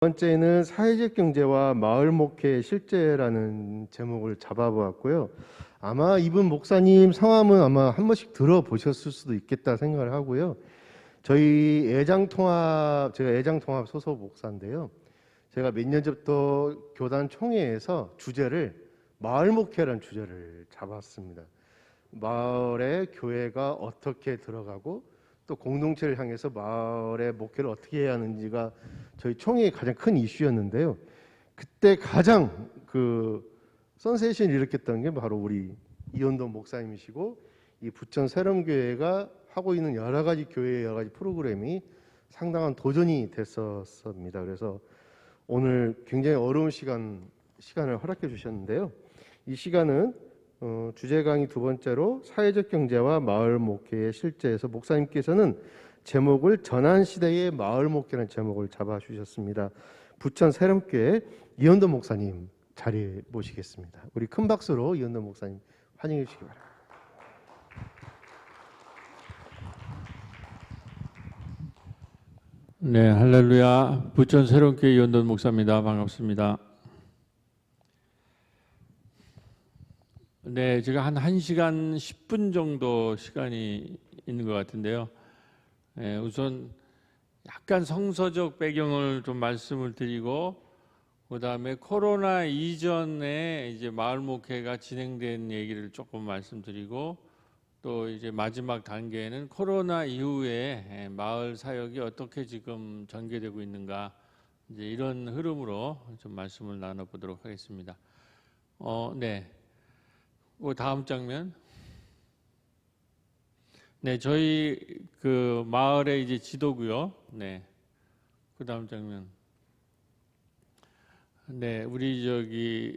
번째는 사회적 경제와 마을 목회 실제라는 제목을 잡아보았고요. 아마 이분 목사님 성함은 아마 한 번씩 들어보셨을 수도 있겠다 생각을 하고요. 저희 제가 애장통합 소속 목사인데요. 제가 몇 년 전부터 교단 총회에서 주제를 마을 목회라는 주제를 잡았습니다. 마을에 교회가 어떻게 들어가고 또 공동체를 향해서 마을의 목회를 어떻게 해야 하는지가 저희 총회의 가장 큰 이슈였는데요. 그때 가장 선세이션을 일으켰던 게 바로 우리 이현돈 목사님이시고, 이 부천 새롬교회가 하고 있는 여러 가지 교회의 여러 가지 프로그램이 상당한 도전이 됐었습니다. 그래서 오늘 굉장히 어려운 시간을 허락해 주셨는데요. 이 시간은 주제 강의 두 번째로 사회적 경제와 마을 목회의 실제에서 목사님께서는 제목을 전환시대의 마을 목회라는 제목을 잡아주셨습니다. 부천 새롬교회 이현돈 목사님 자리에 모시겠습니다. 우리 큰 박수로 이현돈 목사님 환영해 주시기 바랍니다. 네, 할렐루야. 부천 새롬교회 이현돈 목사입니다. 반갑습니다. 네, 제가 한 1시간 10분 정도 시간이 있는 것 같은데요. 네, 우선 약간 성서적 배경을 좀 말씀을 드리고, 그 다음에 코로나 이전에 이제 마을 목회가 진행된 얘기를 조금 말씀드리고, 또 이제 마지막 단계에는 코로나 이후에 마을 사역이 어떻게 지금 전개되고 있는가, 이제 이런 흐름으로 좀 말씀을 나눠보도록 하겠습니다. 네. 다음 장면. 네, 저희 그 마을의 이제 지도고요. 네. 그 다음 장면. 네, 우리 저기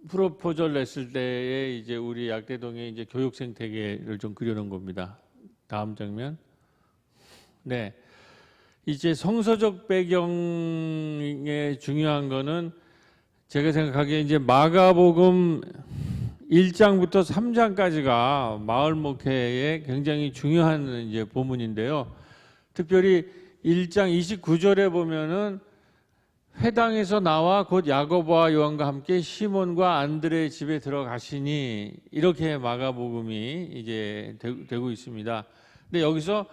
프로포절 냈을 때에 이제 우리 약대동에 이제 교육 생태계를 좀 그려놓은 겁니다. 다음 장면. 네. 이제 성서적 배경에 중요한 거는 제가 생각하기에 이제 마가복음 1장부터 3장까지가 마을 목회에 굉장히 중요한 이제 본문인데요. 특별히 1장 29절에 보면은 회당에서 나와 곧 야고보와 요한과 함께 시몬과 안드레의 집에 들어가시니, 이렇게 마가복음이 이제 되고 있습니다. 근데 여기서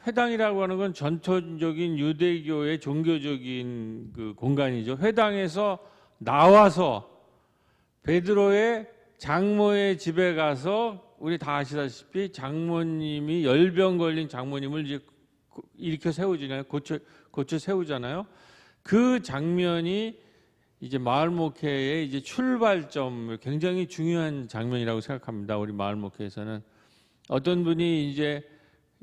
회당이라고 하는 건 전통적인 유대교의 종교적인 그 공간이죠. 회당에서 나와서 베드로의 장모의 집에 가서, 우리 다 아시다시피 장모님이 열병 걸린 장모님을 이제 일으켜 세우잖아요. 고쳐 세우잖아요. 그 장면이 이제 마을 목회의 이제 출발점, 굉장히 중요한 장면이라고 생각합니다. 우리 마을 목회에서는 어떤 분이 이제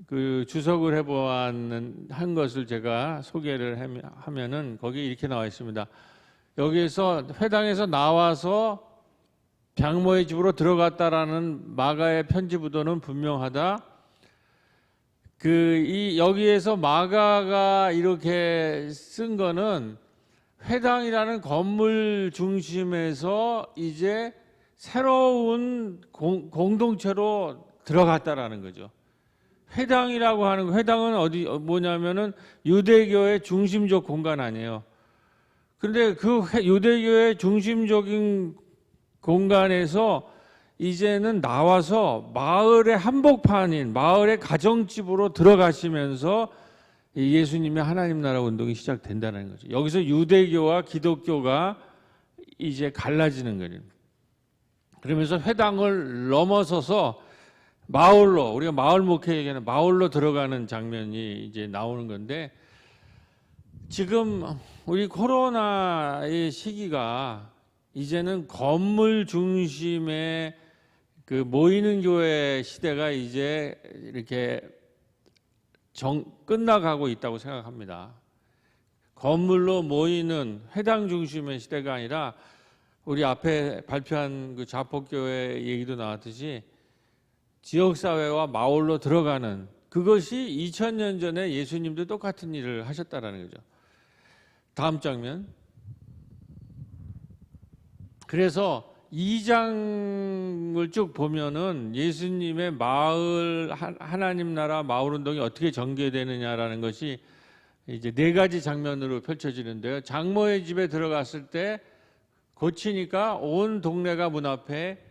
그 주석을 해보는 한 것을 제가 소개를 하면은 거기 이렇게 나와 있습니다. 여기에서 회당에서 나와서 장모의 집으로 들어갔다라는 마가의 편지부도는 분명하다. 여기에서 마가가 이렇게 쓴 거는 회당이라는 건물 중심에서 이제 새로운 공동체로 들어갔다라는 거죠. 회당이라고 하는 거, 회당은 뭐냐면은 유대교의 중심적 공간 아니에요. 그런데 그 유대교의 중심적인 공간에서 이제는 나와서 마을의 한복판인 마을의 가정집으로 들어가시면서 예수님의 하나님 나라 운동이 시작된다는 거죠. 여기서 유대교와 기독교가 이제 갈라지는 거예요. 그러면서 회당을 넘어서서 마을로, 우리가 마을 목회 얘기하는 마을로 들어가는 장면이 이제 나오는 건데, 지금 우리 코로나의 시기가 이제는 건물 중심의 그 모이는 교회 시대가 이제 이렇게 끝나가고 있다고 생각합니다. 건물로 모이는 회당 중심의 시대가 아니라, 우리 앞에 발표한 그 자폭교회 얘기도 나왔듯이 지역사회와 마을로 들어가는, 그것이 2000년 전에 예수님도 똑같은 일을 하셨다라는 거죠. 다음 장면. 그래서 2장을 쭉 보면은 예수님의 마을, 하나님 나라 마을 운동이 어떻게 전개되느냐라는 것이 이제 네 가지 장면으로 펼쳐지는데요. 장모의 집에 들어갔을 때 고치니까 온 동네가 문 앞에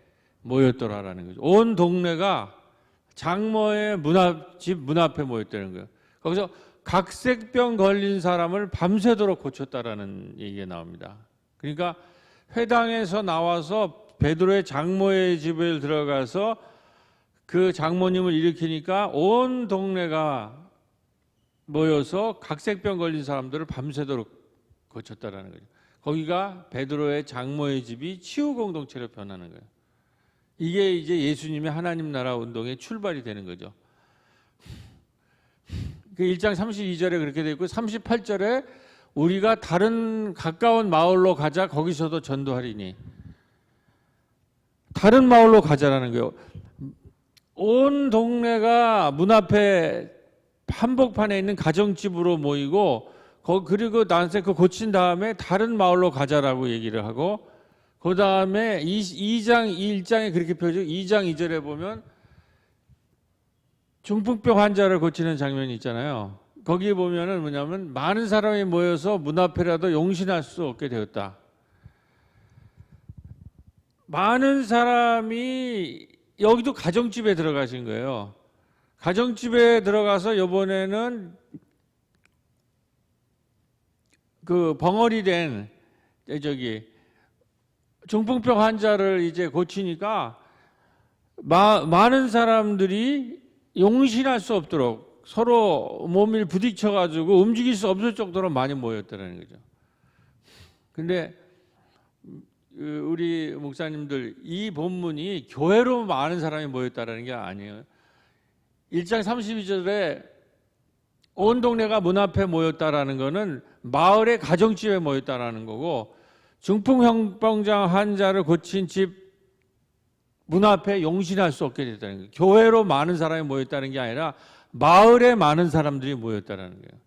모였더라라는 거죠. 온 동네가 장모의 집 문 앞에 모였다는 거예요. 거기서 각색병 걸린 사람을 밤새도록 고쳤다라는 얘기가 나옵니다. 그러니까 회당에서 나와서 베드로의 장모의 집에 들어가서 그 장모님을 일으키니까 온 동네가 모여서 각색병 걸린 사람들을 밤새도록 고쳤다라는 거죠. 거기가 베드로의 장모의 집이 치유 공동체로 변하는 거예요. 이게 이제 예수님의 하나님 나라 운동의 출발이 되는 거죠. 그 1장 32절에 그렇게 되어 있고 38절에 우리가 다른 가까운 마을로 가자 거기서도 전도하리니 다른 마을로 가자라는 거예요. 온 동네가 문 앞에 한복판에 있는 가정집으로 모이고 그리고 나한테 그 고친 다음에 다른 마을로 가자라고 얘기를 하고 그 다음에 1장에 그렇게 펴져 2장 2절에 보면 중풍병 환자를 고치는 장면이 있잖아요. 거기에 보면은 뭐냐면 많은 사람이 모여서 문 앞에라도 용신할 수 없게 되었다. 많은 사람이 여기도 가정집에 들어가신 거예요. 가정집에 들어가서 이번에는 그 벙어리 된 중풍병 환자를 이제 고치니까 많은 사람들이 용신할 수 없도록 서로 몸을 부딪혀가지고 움직일 수 없을 정도로 많이 모였다는 거죠. 근데 우리 목사님들 이 본문이 교회로 많은 사람이 모였다는 게 아니에요. 1장 32절에 온 동네가 문 앞에 모였다라는 거는 마을의 가정집에 모였다라는 거고 중풍병장 환자를 고친 집 문 앞에 용신할 수 없게 됐다는 거예요. 교회로 많은 사람이 모였다는 게 아니라 마을에 많은 사람들이 모였다는 거예요.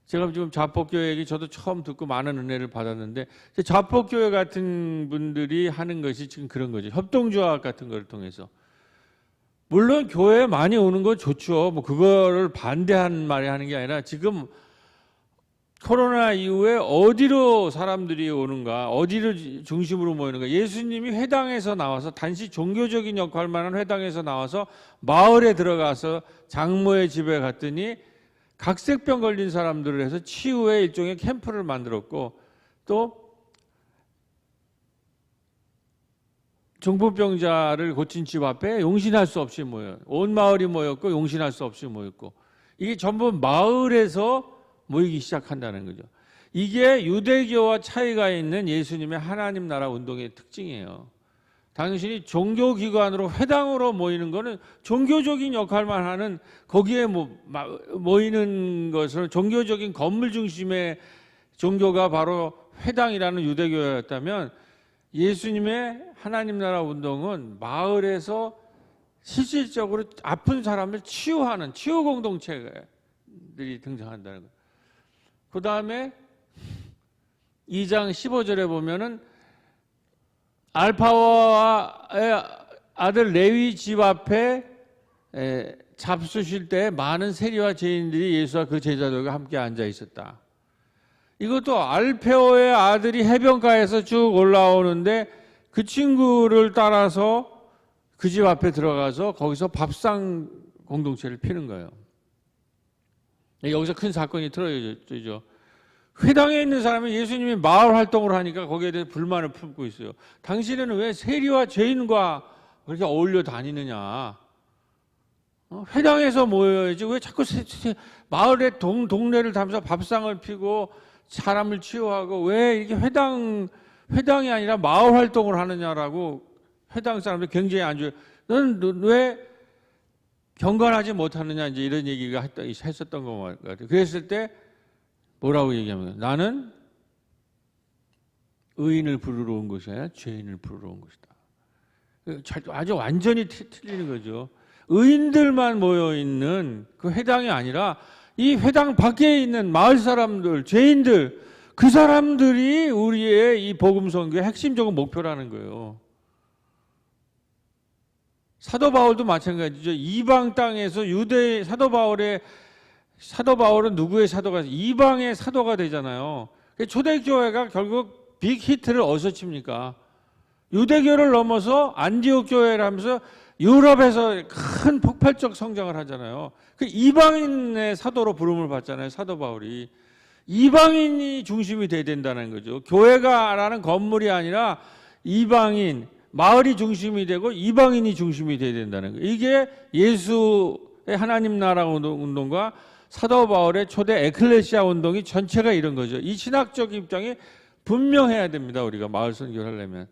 제가 지금 자폭교회 얘기 저도 처음 듣고 많은 은혜를 받았는데 자폭교회 같은 분들이 하는 것이 지금 그런 거죠. 협동조합 같은 걸 통해서. 물론 교회에 많이 오는 건 좋죠. 뭐 그거를 반대하는 말이 하는 게 아니라 지금 코로나 이후에 어디로 사람들이 오는가, 어디를 중심으로 모이는가. 예수님이 회당에서 나와서 단지 종교적인 역할만 한 회당에서 나와서 마을에 들어가서 장모의 집에 갔더니 각색병 걸린 사람들을 해서 치유의 일종의 캠프를 만들었고 또 중풍병자를 고친 집 앞에 용신할 수 없이 모여 온 마을이 모였고 용신할 수 없이 모였고 이게 전부 마을에서 모이기 시작한다는 거죠. 이게 유대교와 차이가 있는 예수님의 하나님 나라 운동의 특징이에요. 당신이 종교기관으로 회당으로 모이는 거는 종교적인 역할만 하는 거기에 모이는 것은 종교적인 건물 중심의 종교가 바로 회당이라는 유대교였다면 예수님의 하나님 나라 운동은 마을에서 실질적으로 아픈 사람을 치유하는 치유 공동체들이 등장한다는 거예요. 그 다음에 2장 15절에 보면은 알파와의 아들 레위 집 앞에 잡수실 때 많은 세리와 죄인들이 예수와 그 제자들과 함께 앉아 있었다. 이것도 알페오의 아들이 해변가에서 쭉 올라오는데 그 친구를 따라서 그 집 앞에 들어가서 거기서 밥상 공동체를 피는 거예요. 여기서 큰 사건이 틀어지죠. 회당에 있는 사람이 예수님이 마을 활동을 하니까 거기에 대해 불만을 품고 있어요. 당신은 왜 세리와 죄인과 그렇게 어울려 다니느냐? 회당에서 모여야지 왜 자꾸 마을의 동네를 다니면서 밥상을 피고 사람을 치유하고 왜 이렇게 회당이 아니라 마을 활동을 하느냐라고 회당 사람들 굉장히 안 좋아요. 너는 왜 경건하지 못하느냐 이제 이런 얘기가 했었던 것 같아요. 그랬을 때 뭐라고 얘기하면 나는 의인을 부르러 온 것이 아니라 죄인을 부르러 온 것이다. 아주 완전히 틀리는 거죠. 의인들만 모여 있는 그 회당이 아니라 이 회당 밖에 있는 마을 사람들, 죄인들 그 사람들이 우리의 이 복음 선교의 핵심적인 목표라는 거예요. 사도 바울도 마찬가지죠. 이방 땅에서 사도 바울의 사도 바울은 누구의 사도가 이방의 사도가 되잖아요. 초대교회가 결국 빅히트를 어디서 칩니까? 유대교를 넘어서 안디옥 교회를 하면서 유럽에서 큰 폭발적 성장을 하잖아요. 그 이방인의 사도로 부름을 받잖아요. 사도 바울이. 이방인이 중심이 돼야 된다는 거죠. 교회가라는 건물이 아니라 이방인, 마을이 중심이 되고 이방인이 중심이 돼야 된다는 거예요. 이게 예수의 하나님 나라 운동과 사도 바울의 초대 에클레시아 운동이 전체가 이런 거죠. 이 신학적 입장이 분명해야 됩니다. 우리가 마을 선교를 하려면.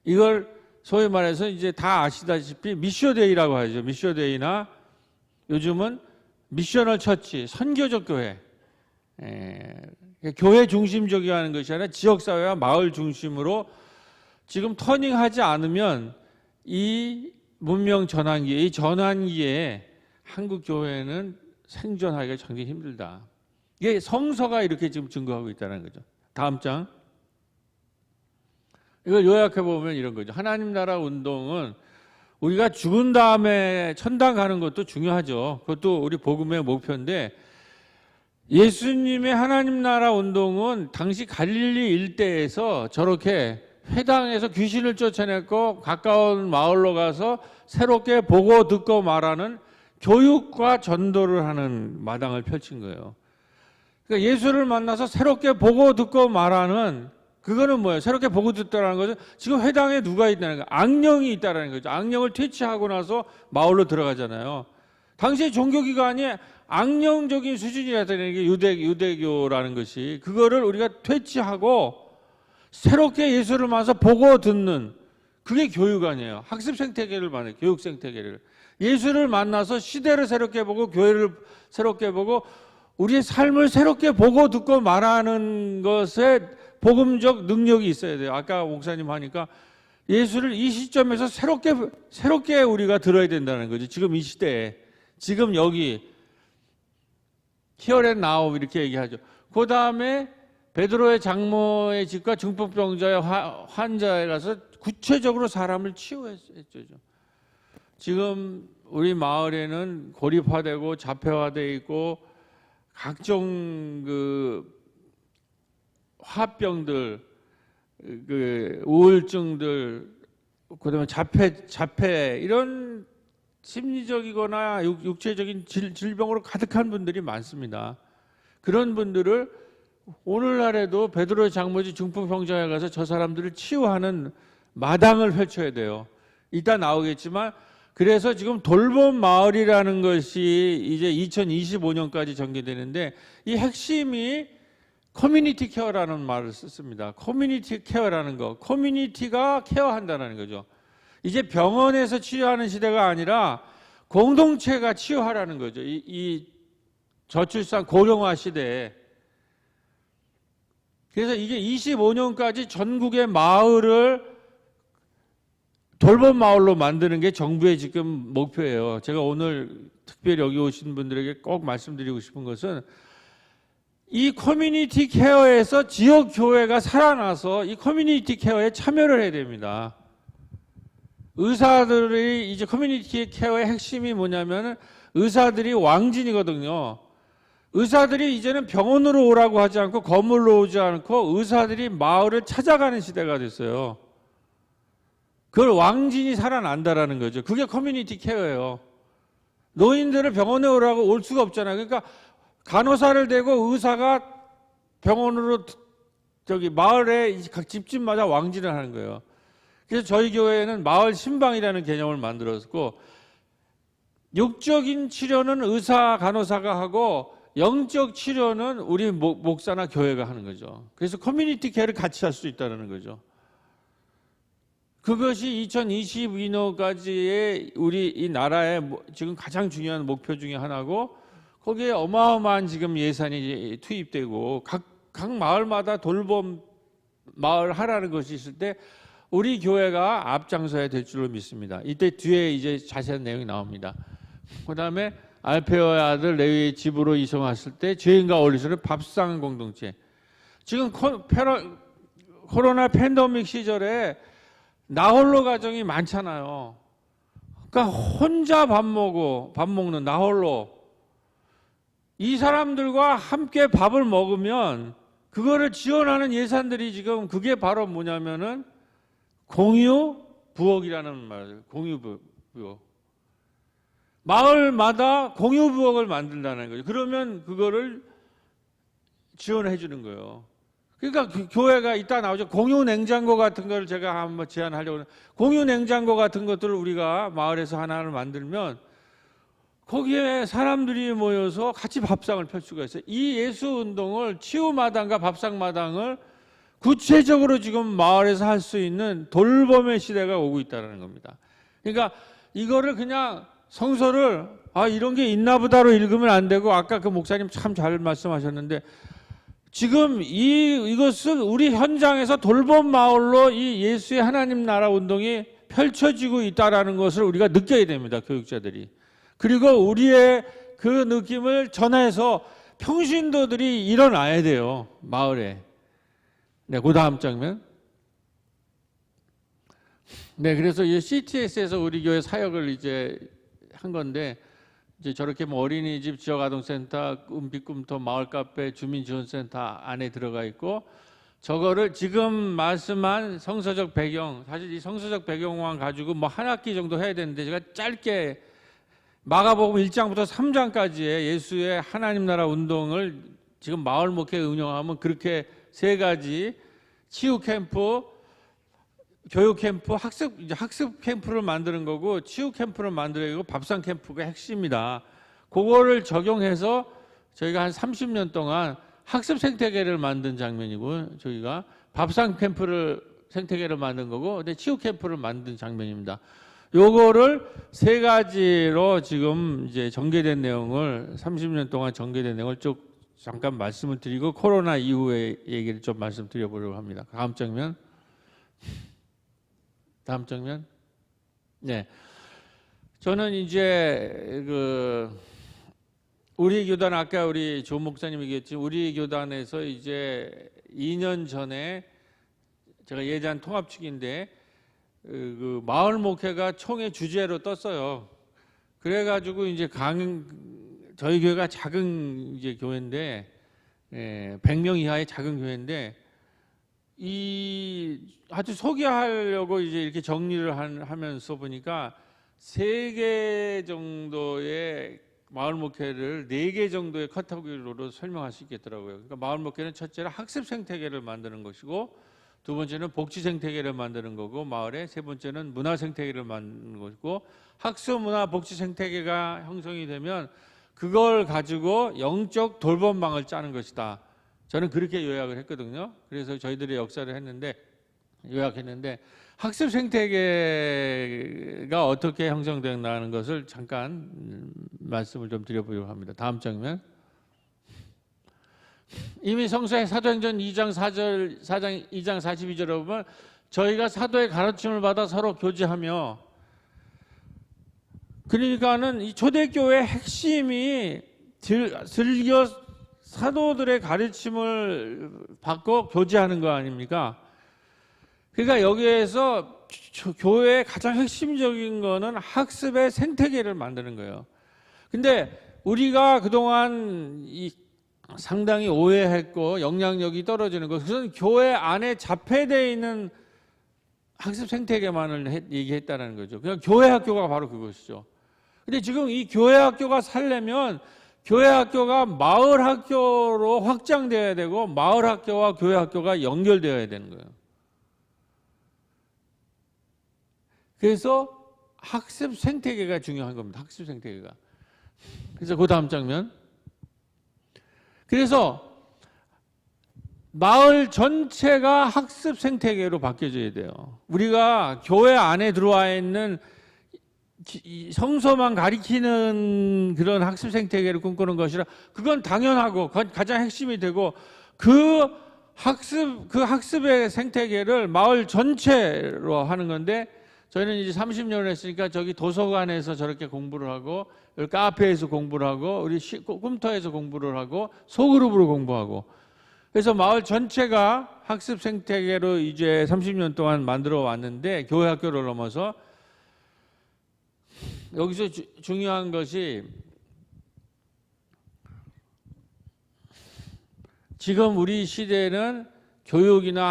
이걸 소위 말해서 이제 다 아시다시피 미셔데이라고 하죠. 미셔데이나 요즘은 미셔널 처치, 선교적 교회. 교회 중심적이 하는 것이 아니라 지역사회와 마을 중심으로 지금 터닝하지 않으면 이 문명 전환기에, 이 전환기에 한국 교회는 생존하기가 굉장히 힘들다. 이게 성서가 이렇게 지금 증거하고 있다는 거죠. 다음 장. 이걸 요약해 보면 이런 거죠. 하나님 나라 운동은 우리가 죽은 다음에 천당 가는 것도 중요하죠. 그것도 우리 복음의 목표인데 예수님의 하나님 나라 운동은 당시 갈릴리 일대에서 저렇게 회당에서 귀신을 쫓아냈고 가까운 마을로 가서 새롭게 보고 듣고 말하는 교육과 전도를 하는 마당을 펼친 거예요. 그러니까 예수를 만나서 새롭게 보고 듣고 말하는 그거는 뭐예요? 새롭게 보고 듣다라는 거죠. 지금 회당에 누가 있다는 거예요? 악령이 있다라는 거죠. 악령을 퇴치하고 나서 마을로 들어가잖아요. 당시의 종교기관이 악령적인 수준이라는 게 유대교라는 것이 그거를 우리가 퇴치하고 새롭게 예수를 만나서 보고 듣는 그게 교육 아니에요. 학습 생태계를 말해요. 교육 생태계를. 예수를 만나서 시대를 새롭게 보고 교회를 새롭게 보고 우리의 삶을 새롭게 보고 듣고 말하는 것에 복음적 능력이 있어야 돼요. 아까 목사님 하니까 예수를 이 시점에서 새롭게 우리가 들어야 된다는 거죠. 지금 이 시대에. 지금 여기 Here and now 이렇게 얘기하죠. 그 다음에 베드로의 장모의 집과 중풍병자의 환자에 가서 구체적으로 사람을 치유했죠. 지금 우리 마을에는 고립화되고 자폐화되어 있고 각종 그 화병들, 그 우울증들, 그다음에 자폐 이런 심리적이거나 육체적인 질병으로 가득한 분들이 많습니다. 그런 분들을 오늘날에도 베드로의 장모지 중풍병자에 가서 저 사람들을 치유하는 마당을 펼쳐야 돼요. 이따 나오겠지만 그래서 지금 돌봄 마을이라는 것이 이제 2025년까지 전개되는데 이 핵심이 커뮤니티 케어라는 말을 썼습니다. 커뮤니티 케어라는 거. 커뮤니티가 케어한다는 거죠. 이제 병원에서 치료하는 시대가 아니라 공동체가 치유하라는 거죠. 이 저출산 고령화 시대에. 그래서 이게 25년까지 전국의 마을을 돌봄 마을로 만드는 게 정부의 지금 목표예요. 제가 오늘 특별히 여기 오신 분들에게 꼭 말씀드리고 싶은 것은 이 커뮤니티 케어에서 지역 교회가 살아나서 이 커뮤니티 케어에 참여를 해야 됩니다. 의사들이 이제 커뮤니티 케어의 핵심이 뭐냐면 의사들이 왕진이거든요. 의사들이 이제는 병원으로 오라고 하지 않고 건물로 오지 않고 의사들이 마을을 찾아가는 시대가 됐어요. 그걸 왕진이 살아난다라는 거죠. 그게 커뮤니티 케어예요. 노인들을 병원에 오라고 올 수가 없잖아요. 그러니까 간호사를 대고 의사가 병원으로 저기 마을에 각 집집마다 왕진을 하는 거예요. 그래서 저희 교회에는 마을 신방이라는 개념을 만들었고 육적인 치료는 의사 간호사가 하고 영적 치료는 우리 목사나 교회가 하는 거죠. 그래서 커뮤니티 케어를 같이 할 수 있다는 거죠. 그것이 2022년까지의 우리 이 나라의 지금 가장 중요한 목표 중에 하나고 거기에 어마어마한 지금 예산이 투입되고 각 마을마다 돌봄 마을 하라는 것이 있을 때 우리 교회가 앞장서야 될 줄로 믿습니다. 이때 뒤에 이제 자세한 내용이 나옵니다. 그다음에 알페오의 아들 레위의 집으로 이송했을 때 죄인과 어리석은 밥상 공동체. 지금 코로나 팬데믹 시절에 나홀로 가정이 많잖아요. 그러니까 혼자 밥 먹는 나홀로. 이 사람들과 함께 밥을 먹으면 그거를 지원하는 예산들이 지금 그게 바로 뭐냐면은 공유 부엌이라는 말이에요. 공유 부엌. 마을마다 공유 부엌을 만든다는 거죠. 그러면 그거를 지원해 주는 거예요. 그러니까 교회가 이따 나오죠. 공유 냉장고 같은 걸 제가 한번 제안하려고. 공유 냉장고 같은 것들을 우리가 마을에서 하나를 만들면 거기에 사람들이 모여서 같이 밥상을 펼 수가 있어요. 이 예수 운동을 치유마당과 밥상마당을 구체적으로 지금 마을에서 할 수 있는 돌봄의 시대가 오고 있다는 겁니다. 그러니까 이거를 그냥 성서를 이런 게 있나 보다로 읽으면 안 되고, 아까 그 목사님 참 잘 말씀하셨는데 지금 이것은 우리 현장에서 돌봄 마을로 이 예수의 하나님 나라 운동이 펼쳐지고 있다는 것을 우리가 느껴야 됩니다. 교육자들이. 그리고 우리의 그 느낌을 전해서 평신도들이 일어나야 돼요. 마을에. 네, 그 다음 장면. 네, 그래서 이 CTS에서 우리 교회 사역을 이제 한 건데, 이제 저렇게 뭐 어린이집, 지역아동센터, 은빛꿈터, 마을카페, 주민지원센터 안에 들어가 있고, 저거를 지금 말씀한 성서적 배경, 사실 이 성서적 배경만 가지고 뭐 한 학기 정도 해야 되는데, 제가 짧게 마가복음 1장부터 3장까지의 예수의 하나님 나라 운동을 지금 마을 목회 운영하면 그렇게 세 가지 치유 캠프, 교육 캠프, 학습 캠프를 만드는 거고, 치유 캠프를 만드는 거고, 밥상 캠프가 핵심이다. 그거를 적용해서 저희가 한 30년 동안 학습 생태계를 만든 장면이고, 저희가 밥상 캠프를 생태계를 만든 거고, 근데 치유 캠프를 만든 장면입니다. 요거를 세 가지로 지금 이제 전개된 내용을 30년 동안 전개된 내용을 쭉 잠깐 말씀을 드리고, 코로나 이후의 얘기를 좀 말씀드려보려고 합니다. 다음 장면. 다음 장면. 네. 저는 이제 우리 교단, 아까 우리 조 목사님이 얘기했지만 우리 교단에서 이제 2년 전에 제가 예전 통합축인데 그 마을 목회가 총회 주제로 떴어요. 그래가지고 이제 저희 교회가 작은 이제 교회인데 100명 이하의 작은 교회인데 아주 소개하려고 이제 이렇게 정리를 하면서 보니까 3개 정도의 마을 목회를 4개 정도의 카테고리로 설명할 수 있겠더라고요. 그러니까 마을 목회는 첫째로 학습 생태계를 만드는 것이고, 두 번째는 복지 생태계를 만드는 거고, 마을에 세 번째는 문화 생태계를 만드는 것이고, 학습 문화 복지 생태계가 형성이 되면 그걸 가지고 영적 돌봄망을 짜는 것이다. 저는 그렇게 요약을 했거든요. 그래서 저희들이 역사를 요약했는데, 학습 생태계가 어떻게 형성된다는 것을 잠깐 말씀을 좀 드려보려고 합니다. 다음 장면. 이미 성서의 사도행전 2장 42절에 보면 저희가 사도의 가르침을 받아 서로 교제하며, 그러니까는 이 초대교회의 핵심이 즐겨 사도들의 가르침을 받고 교제하는 거 아닙니까? 그러니까 여기에서 교회의 가장 핵심적인 거는 학습의 생태계를 만드는 거예요. 근데 우리가 그동안 상당히 오해했고 영향력이 떨어지는 것, 그것은 교회 안에 잡혀되어 있는 학습 생태계만을 얘기했다는 거죠. 그냥 교회 학교가 바로 그것이죠. 근데 지금 이 교회 학교가 살려면 교회 학교가 마을 학교로 확장되어야 되고, 마을 학교와 교회 학교가 연결되어야 되는 거예요. 그래서 학습 생태계가 중요한 겁니다. 학습 생태계가. 그래서 그 다음 장면. 그래서 마을 전체가 학습 생태계로 바뀌어져야 돼요. 우리가 교회 안에 들어와 있는 성서만 가리키는 그런 학습 생태계를 꿈꾸는 것이라, 그건 당연하고 그건 가장 핵심이 되고, 그 학습의 생태계를 마을 전체로 하는 건데, 저희는 이제 30년을 했으니까 저기 도서관에서 저렇게 공부를 하고, 여기 카페에서 공부를 하고, 우리 꿈터에서 공부를 하고, 소그룹으로 공부하고, 그래서 마을 전체가 학습 생태계로 이제 30년 동안 만들어 왔는데, 교회 학교를 넘어서 여기서 중요한 것이 지금 우리 시대는 교육이라는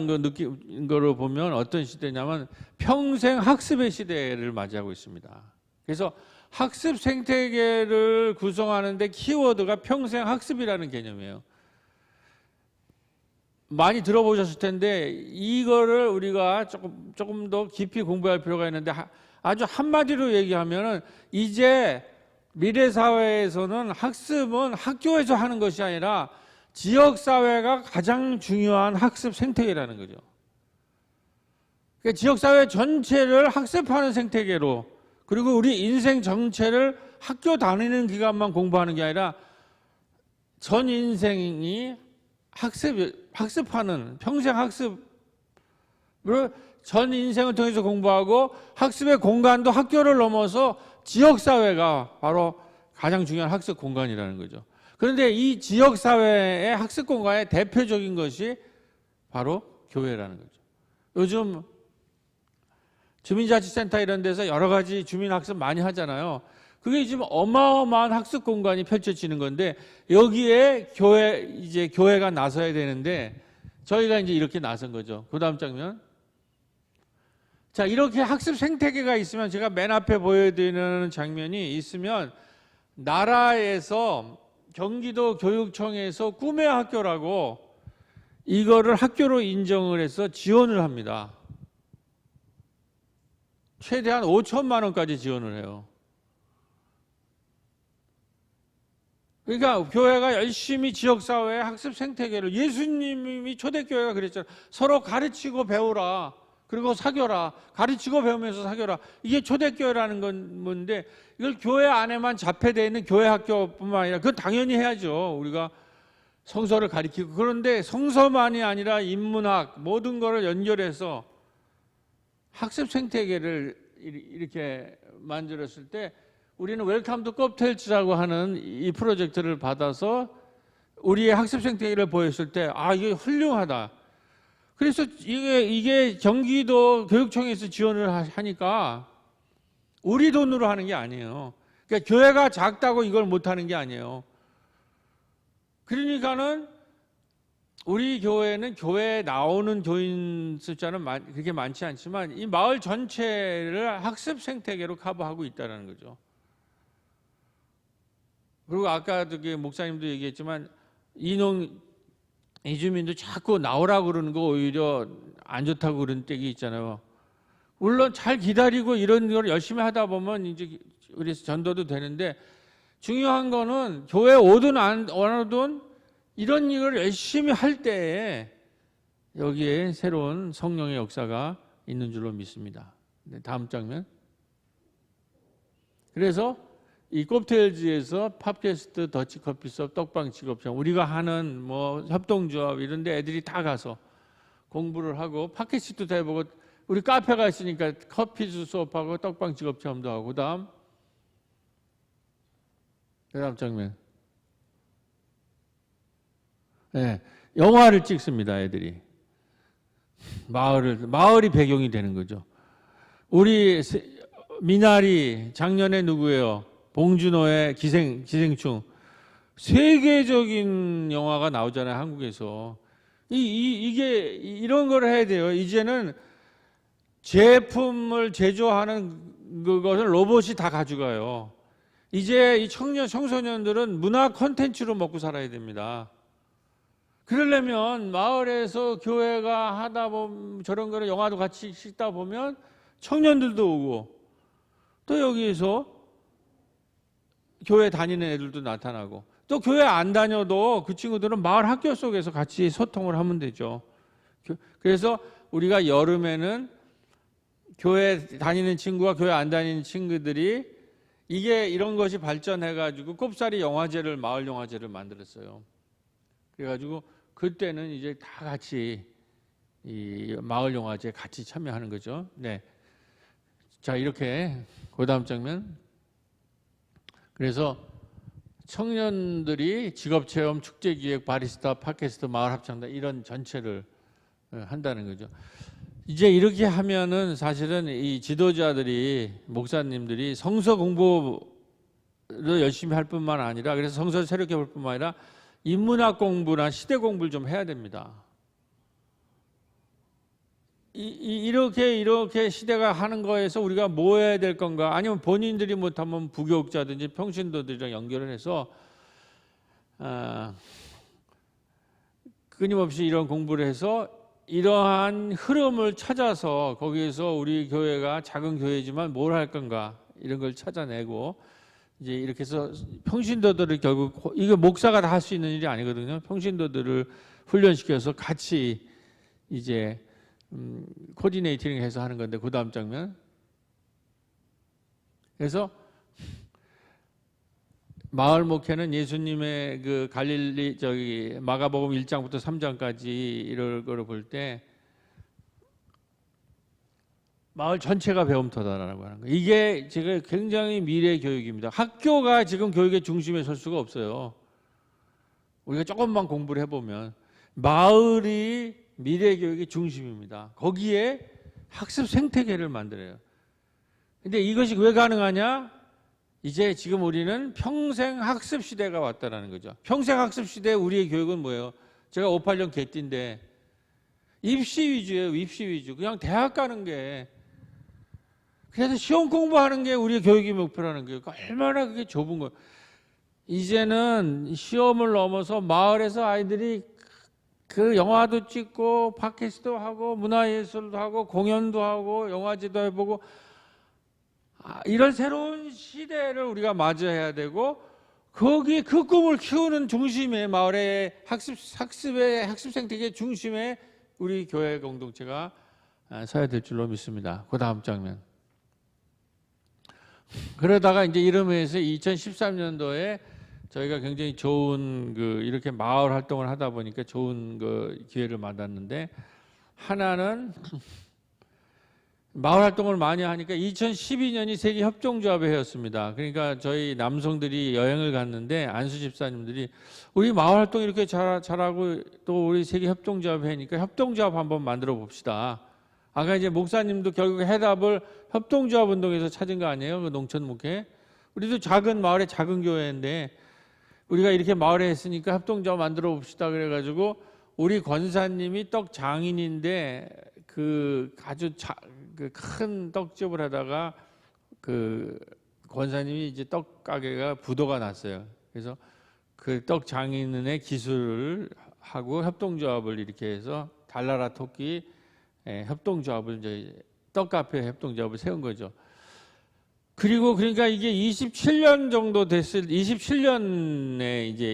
거 느낀 거로 보면 어떤 시대냐면 평생 학습의 시대를 맞이하고 있습니다. 그래서 학습 생태계를 구성하는데 키워드가 평생 학습이라는 개념이에요. 많이 들어보셨을 텐데 이거를 우리가 조금 더 깊이 공부할 필요가 있는데 아주 한마디로 얘기하면은 이제 미래 사회에서는 학습은 학교에서 하는 것이 아니라 지역 사회가 가장 중요한 학습 생태계라는 거죠. 그러니까 지역 사회 전체를 학습하는 생태계로, 그리고 우리 인생 전체를 학교 다니는 기간만 공부하는 게 아니라 전 인생이 학습하는 평생 학습을 전 인생을 통해서 공부하고 학습의 공간도 학교를 넘어서 지역 사회가 바로 가장 중요한 학습 공간이라는 거죠. 그런데 이 지역 사회의 학습 공간의 대표적인 것이 바로 교회라는 거죠. 요즘 주민자치센터 이런 데서 여러 가지 주민학습 많이 하잖아요. 그게 지금 어마어마한 학습 공간이 펼쳐지는 건데 여기에 교회가 나서야 되는데 저희가 이제 이렇게 나선 거죠. 그 다음 장면. 자, 이렇게 학습 생태계가 있으면 제가 맨 앞에 보여드리는 장면이 있으면 나라에서 경기도 교육청에서 꿈의 학교라고 이거를 학교로 인정을 해서 지원을 합니다. 최대한 5천만 원까지 지원을 해요. 그러니까 교회가 열심히 지역사회의 학습 생태계를, 예수님이 초대교회가 그랬잖아요. 서로 가르치고 배우라. 그리고 사겨라. 가르치고 배우면서 사겨라. 이게 초대교회라는 건데 이걸 교회 안에만 잡혀되어 있는 교회 학교뿐만 아니라 그건 당연히 해야죠. 우리가 성서를 가르치고. 그런데 성서만이 아니라 인문학 모든 거를 연결해서 학습 생태계를 이렇게 만들었을 때 우리는 웰컴 투 껍텔츠라고 하는 이 프로젝트를 받아서 우리의 학습 생태계를 보였을 때 이게 훌륭하다. 그래서 이게 경기도 교육청에서 지원을 하니까 우리 돈으로 하는 게 아니에요. 그러니까 교회가 작다고 이걸 못하는 게 아니에요. 그러니까는 우리 교회는 교회에 나오는 교인 숫자는 그렇게 많지 않지만 이 마을 전체를 학습 생태계로 커버하고 있다는 거죠. 그리고 아까도 목사님도 얘기했지만 이주민도 자꾸 나오라고 그러는 거 오히려 안 좋다고 그런 때가 있잖아요. 물론 잘 기다리고 이런 걸 열심히 하다 보면 이제 우리 전도도 되는데 중요한 거는 교회 오든 안 오든 이런 일을 열심히 할 때에 여기에 새로운 성령의 역사가 있는 줄로 믿습니다. 네, 다음 장면. 그래서 이 콥테일즈에서 팝캐스트, 더치커피숍, 떡방 직업체험 우리가 하는 뭐 협동조합 이런 데 애들이 다 가서 공부를 하고 팟캐스트도 해보고 우리 카페가 있으니까 커피주 수업하고 떡방 직업체험도 하고 그다음 장면. 네, 영화를 찍습니다. 애들이 마을이 배경이 되는 거죠. 우리 미나리 작년에 누구예요? 봉준호의 기생충. 세계적인 영화가 나오잖아요. 한국에서. 이게 이런 걸 해야 돼요. 이제는 제품을 제조하는 그것을 로봇이 다 가져가요. 이제 이 청소년들은 문화 콘텐츠로 먹고 살아야 됩니다. 그러려면 마을에서 교회가 하다 보면 저런 거를 영화도 같이 찍다 보면 청년들도 오고 또 여기에서 교회 다니는 애들도 나타나고 또 교회 안 다녀도 그 친구들은 마을 학교 속에서 같이 소통을 하면 되죠. 그래서 우리가 여름에는 교회 다니는 친구와 교회 안 다니는 친구들이 이런 것이 발전해가지고 꼽사리 영화제를 마을 영화제를 만들었어요. 그래가지고 그때는 이제 다 같이 이 마을 영화제에 같이 참여하는 거죠. 네. 자, 이렇게 그 다음 장면. 그래서 청년들이 직업체험, 축제기획, 바리스타, 팟캐스트, 마을 합창단 이런 전체를 한다는 거죠. 이제 이렇게 하면은 사실은 이 지도자들이 목사님들이 성서 공부를 열심히 할 뿐만 아니라 그래서 성서를 새롭게 볼 뿐만 아니라 인문학 공부나 시대 공부를 좀 해야 됩니다. 이렇게 시대가 하는 거에서 우리가 뭐 해야 될 건가? 아니면 본인들이 못하면 부교육자든지 평신도들이랑 연결을 해서 끊임없이 이런 공부를 해서 이러한 흐름을 찾아서 거기에서 우리 교회가 작은 교회지만 뭘 할 건가 이런 걸 찾아내고 이제 이렇게 해서 평신도들을 결국 이거 목사가 다 할 수 있는 일이 아니거든요. 평신도들을 훈련시켜서 같이 이제 코디네이팅 해서 하는 건데 그 다음 장면. 그래서 마을 목회는 예수님의 그 갈릴리 마가복음 1장부터 3장까지 이럴 거를 볼 때 마을 전체가 배움터다라고 하는 거예요. 이게 제가 굉장히 미래 교육입니다. 학교가 지금 교육의 중심에 설 수가 없어요. 우리가 조금만 공부를 해보면 마을이 미래 교육의 중심입니다. 거기에 학습 생태계를 만들어요. 근데 이것이 왜 가능하냐? 이제 지금 우리는 평생 학습 시대가 왔다라는 거죠. 평생 학습 시대 우리의 교육은 뭐예요? 제가 586 개띠인데 입시 위주예요. 입시 위주. 그냥 대학 가는 게 그래서 시험 공부하는 게 우리의 교육의 목표라는 거예요. 얼마나 그게 좁은 거예요. 이제는 시험을 넘어서 마을에서 아이들이 그 영화도 찍고 팟캐스트도 하고 문화예술도 하고 공연도 하고 영화제도 해보고 이런 새로운 시대를 우리가 맞이해야 되고 거기 그 꿈을 키우는 중심에 마을의 학습의 학습 생태계 중심에 우리 교회 공동체가 서야 될 줄로 믿습니다. 그 다음 장면. 그러다가 이제 이러면서 2013년도에 저희가 굉장히 좋은 이렇게 마을 활동을 하다 보니까 좋은 기회를 받았는데 하나는 마을 활동을 많이 하니까 2012년이 세계 협동조합의 해였습니다. 그러니까 저희 남성들이 여행을 갔는데 안수 집사님들이 우리 마을 활동 이렇게 잘하고 또 우리 세계 협동조합 해니까 협동조합 한번 만들어 봅시다. 아까 이제 목사님도 결국 해답을 협동조합 운동에서 찾은 거 아니에요? 그 농촌 목회. 우리도 작은 마을의 작은 교회인데 우리가 이렇게 마을에 했으니까 협동조합 만들어 봅시다. 그래가지고 우리 권사님이 떡 장인인데 아주 큰 떡집을 하다가 권사님이 이제 떡 가게가 부도가 났어요. 그래서 그 떡 장인의 기술을 하고 협동조합을 이렇게 해서 달나라 토끼 협동조합을 이제 떡카페 협동조합을 세운 거죠. 그리고 그러니까 이게 27년 정도 27년에 이제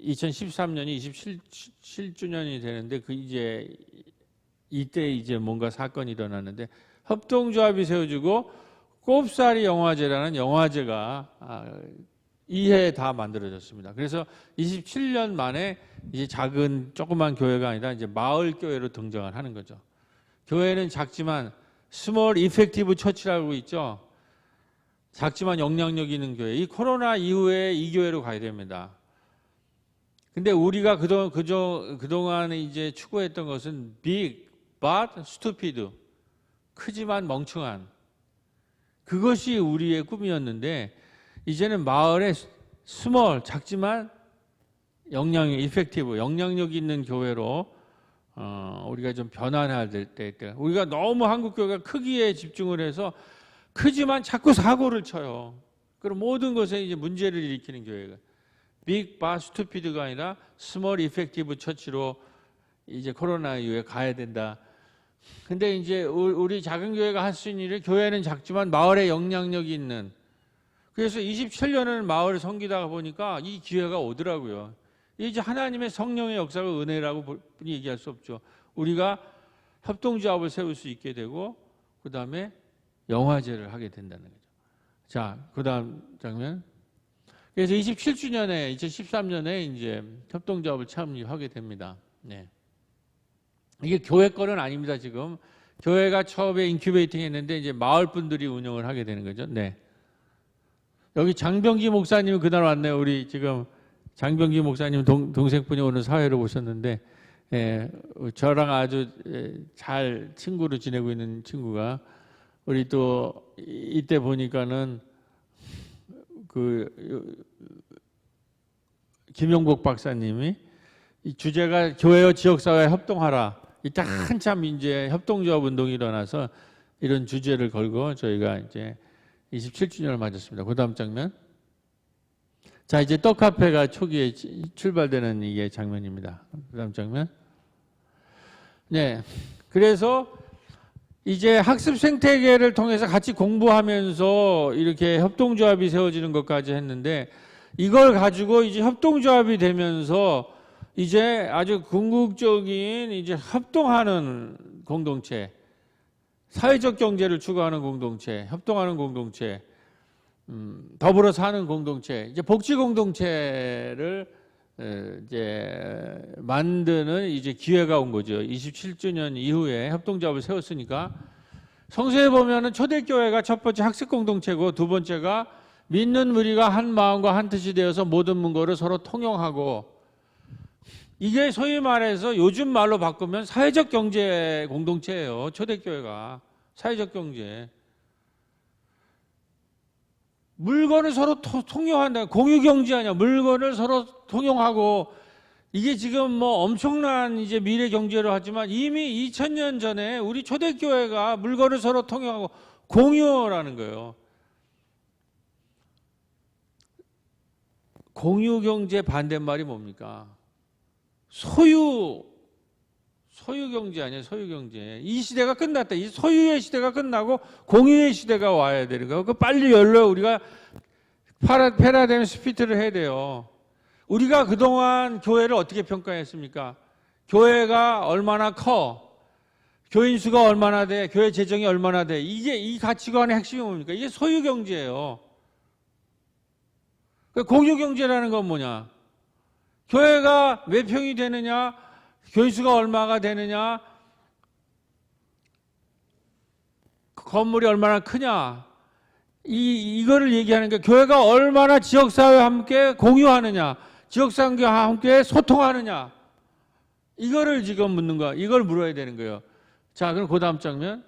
2013년이 27주년이 되는데 이때 이제 뭔가 사건이 일어났는데 협동조합이 세워지고 꼽사리 영화제라는 영화제가 이해 다 만들어졌습니다. 그래서 27년 만에 이제 작은 조그만 교회가 아니라 이제 마을 교회로 등장을 하는 거죠. 교회는 작지만 스몰 이펙티브 처치라고 있죠. 작지만 영향력 있는 교회. 이 코로나 이후에 이 교회로 가야 됩니다. 근데 우리가 그동안 이제 추구했던 것은 big but stupid. 크지만 멍청한. 그것이 우리의 꿈이었는데 이제는 마을의 스몰 작지만 영향력 있는 교회로 우리가 좀 변화해야 될 때 우리가 너무 한국 교회가 크기에 집중을 해서 크지만 자꾸 사고를 쳐요. 그럼 모든 것에 이제 문제를 일으키는 교회가 빅 바 스투피드가 아니라 스몰 이펙티브 처치로 이제 코로나 이후에 가야 된다. 근데 이제 우리 작은 교회가 할 수 있는 일을 교회는 작지만 마을에 영향력이 있는 그래서 27년을 마을을 섬기다가 보니까 이 기회가 오더라고요. 이제 하나님의 성령의 역사가 은혜라고 얘기할 수 없죠. 우리가 협동조합을 세울 수 있게 되고 그 다음에 영화제를 하게 된다는 거죠. 자, 그 다음 장면. 그래서 27주년에 2013년에 이제 협동조합을 참여하게 됩니다. 네. 이게 교회 거는 아닙니다. 지금 교회가 처음에 인큐베이팅 했는데 이제 마을 분들이 운영을 하게 되는 거죠. 네. 여기 장병기 목사님이 그날 왔네요. 우리 지금 장병기 목사님 동생분이 오늘 사회로 오셨는데 저랑 아주 잘 친구로 지내고 있는 친구가 우리 또 이때 보니까는 김용복 박사님이 이 주제가 교회와 지역사회 협동하라. 이때 한참 이제 협동조합 운동이 일어나서 이런 주제를 걸고 저희가 이제 27주년을 맞았습니다. 그 다음 장면. 자, 이제 떡카페가 초기에 출발되는 이게 장면입니다. 그 다음 장면. 네. 그래서 이제 학습 생태계를 통해서 같이 공부하면서 이렇게 협동조합이 세워지는 것까지 했는데 이걸 가지고 이제 협동조합이 되면서 이제 아주 궁극적인 이제 협동하는 공동체, 사회적 경제를 추구하는 공동체, 협동하는 공동체, 더불어 사는 공동체, 이제 복지 공동체를 이제 만드는 이제 기회가 온 거죠. 27주년 이후에 협동조합을 세웠으니까 성서에 보면은 초대교회가 첫 번째 학습 공동체고 두 번째가 믿는 무리가 한 마음과 한 뜻이 되어서 모든 문거를 서로 통용하고 이게 소위 말해서 요즘 말로 바꾸면 사회적 경제 공동체예요. 초대교회가 사회적 경제. 물건을 서로 통용한다. 공유 경제 아니야. 물건을 서로 통용하고 이게 지금 뭐 엄청난 이제 미래 경제로 하지만 이미 2000년 전에 우리 초대교회가 물건을 서로 통용하고 공유라는 거예요. 공유 경제 반대말이 뭡니까? 소유 경제 아니에요. 소유 경제. 이 시대가 끝났다. 이 소유의 시대가 끝나고 공유의 시대가 와야 되는 거예요. 그 빨리 열려 우리가 패러다임 스피트를 해야 돼요. 우리가 그동안 교회를 어떻게 평가했습니까? 교회가 얼마나 커? 교인 수가 얼마나 돼? 교회 재정이 얼마나 돼? 이게 이 가치관의 핵심이 뭡니까? 이게 소유 경제예요. 공유 경제라는 건 뭐냐? 교회가 몇 평이 되느냐? 교인 수가 얼마가 되느냐? 건물이 얼마나 크냐? 이거를 얘기하는 게 교회가 얼마나 지역사회와 함께 공유하느냐? 지역사회와 함께 소통하느냐? 이거를 지금 묻는 거야. 이걸 물어야 되는 거예요. 자, 그럼 그 다음 장면.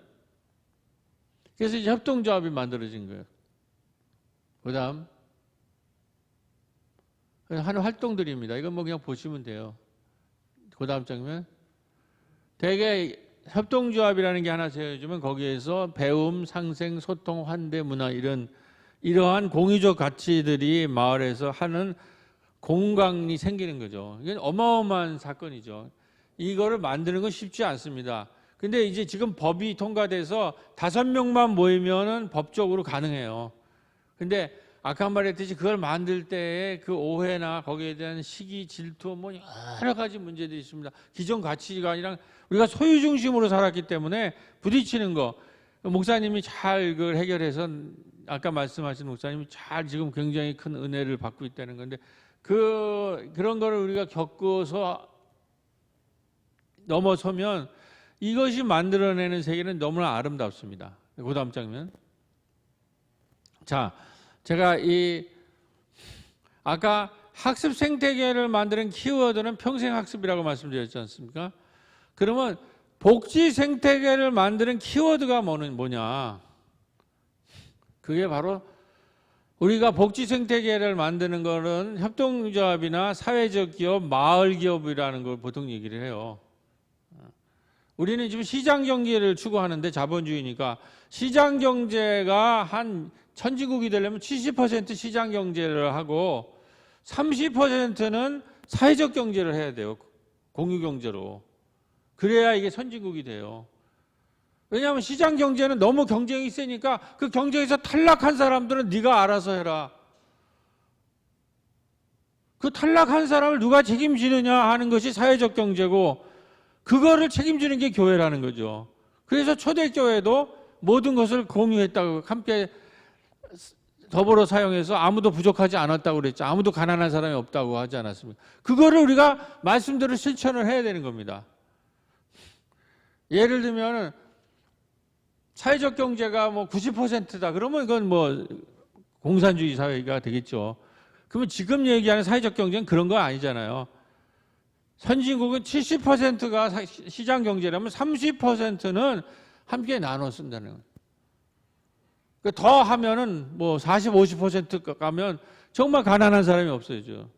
그래서 이제 협동조합이 만들어진 거예요. 그 다음. 하는 활동들입니다. 이건 뭐 그냥 보시면 돼요. 그 다음 장면. 대개 협동조합이라는 게 하나 세워주면 거기에서 배움, 상생, 소통, 환대, 문화 이러한 공유적 가치들이 마을에서 하는 공강이 생기는 거죠. 이게 어마어마한 사건이죠. 이거를 만드는 건 쉽지 않습니다. 근데 이제 지금 법이 통과돼서 5명만 모이면은 법적으로 가능해요. 근데 아까 말했듯이 그걸 만들 때의 그 오해나 거기에 대한 시기, 질투 뭐 여러 가지 문제들이 있습니다. 기존 가치관이랑 우리가 소유 중심으로 살았기 때문에 부딪히는 거 목사님이 잘 그걸 해결해서 아까 말씀하신 목사님이 잘 지금 굉장히 큰 은혜를 받고 있다는 건데 그런 거를 우리가 겪어서 넘어서면 이것이 만들어내는 세계는 너무나 아름답습니다. 그 다음 장면. 자, 제가 아까 학습 생태계를 만드는 키워드는 평생학습이라고 말씀드렸지 않습니까? 그러면 복지 생태계를 만드는 키워드가 뭐냐? 그게 바로 우리가 복지 생태계를 만드는 거는 협동조합이나 사회적 기업, 마을 기업이라는 걸 보통 얘기를 해요. 우리는 지금 시장 경제를 추구하는데 자본주의니까 시장 경제가 한 선진국이 되려면 70% 시장 경제를 하고 30%는 사회적 경제를 해야 돼요. 공유 경제로. 그래야 이게 선진국이 돼요. 왜냐하면 시장 경제는 너무 경쟁이 세니까 그 경쟁에서 탈락한 사람들은 네가 알아서 해라. 그 탈락한 사람을 누가 책임지느냐 하는 것이 사회적 경제고 그거를 책임지는 게 교회라는 거죠. 그래서 초대교회도 모든 것을 공유했다고 함께 더불어 사용해서 아무도 부족하지 않았다고 그랬죠. 아무도 가난한 사람이 없다고 하지 않았습니까? 그거를 우리가 말씀대로 실천을 해야 되는 겁니다. 예를 들면 사회적 경제가 뭐 90%다. 그러면 이건 뭐 공산주의 사회가 되겠죠. 그러면 지금 얘기하는 사회적 경제는 그런 거 아니잖아요. 선진국은 70%가 시장 경제라면 30%는 함께 나눠 쓴다는 거예요. 더 하면은 뭐 40, 50% 가면 정말 가난한 사람이 없어지죠.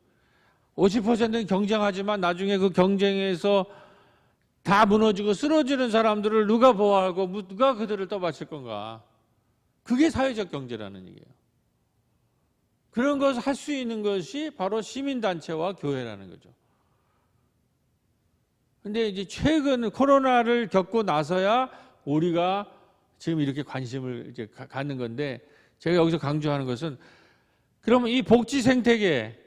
50%는 경쟁하지만 나중에 그 경쟁에서 다 무너지고 쓰러지는 사람들을 누가 보호하고 누가 그들을 떠받칠 건가? 그게 사회적 경제라는 얘기예요. 그런 것을 할 수 있는 것이 바로 시민단체와 교회라는 거죠. 근데 이제 최근 코로나를 겪고 나서야 우리가 지금 이렇게 관심을 이제 갖는 건데, 제가 여기서 강조하는 것은, 그러면 이 복지 생태계,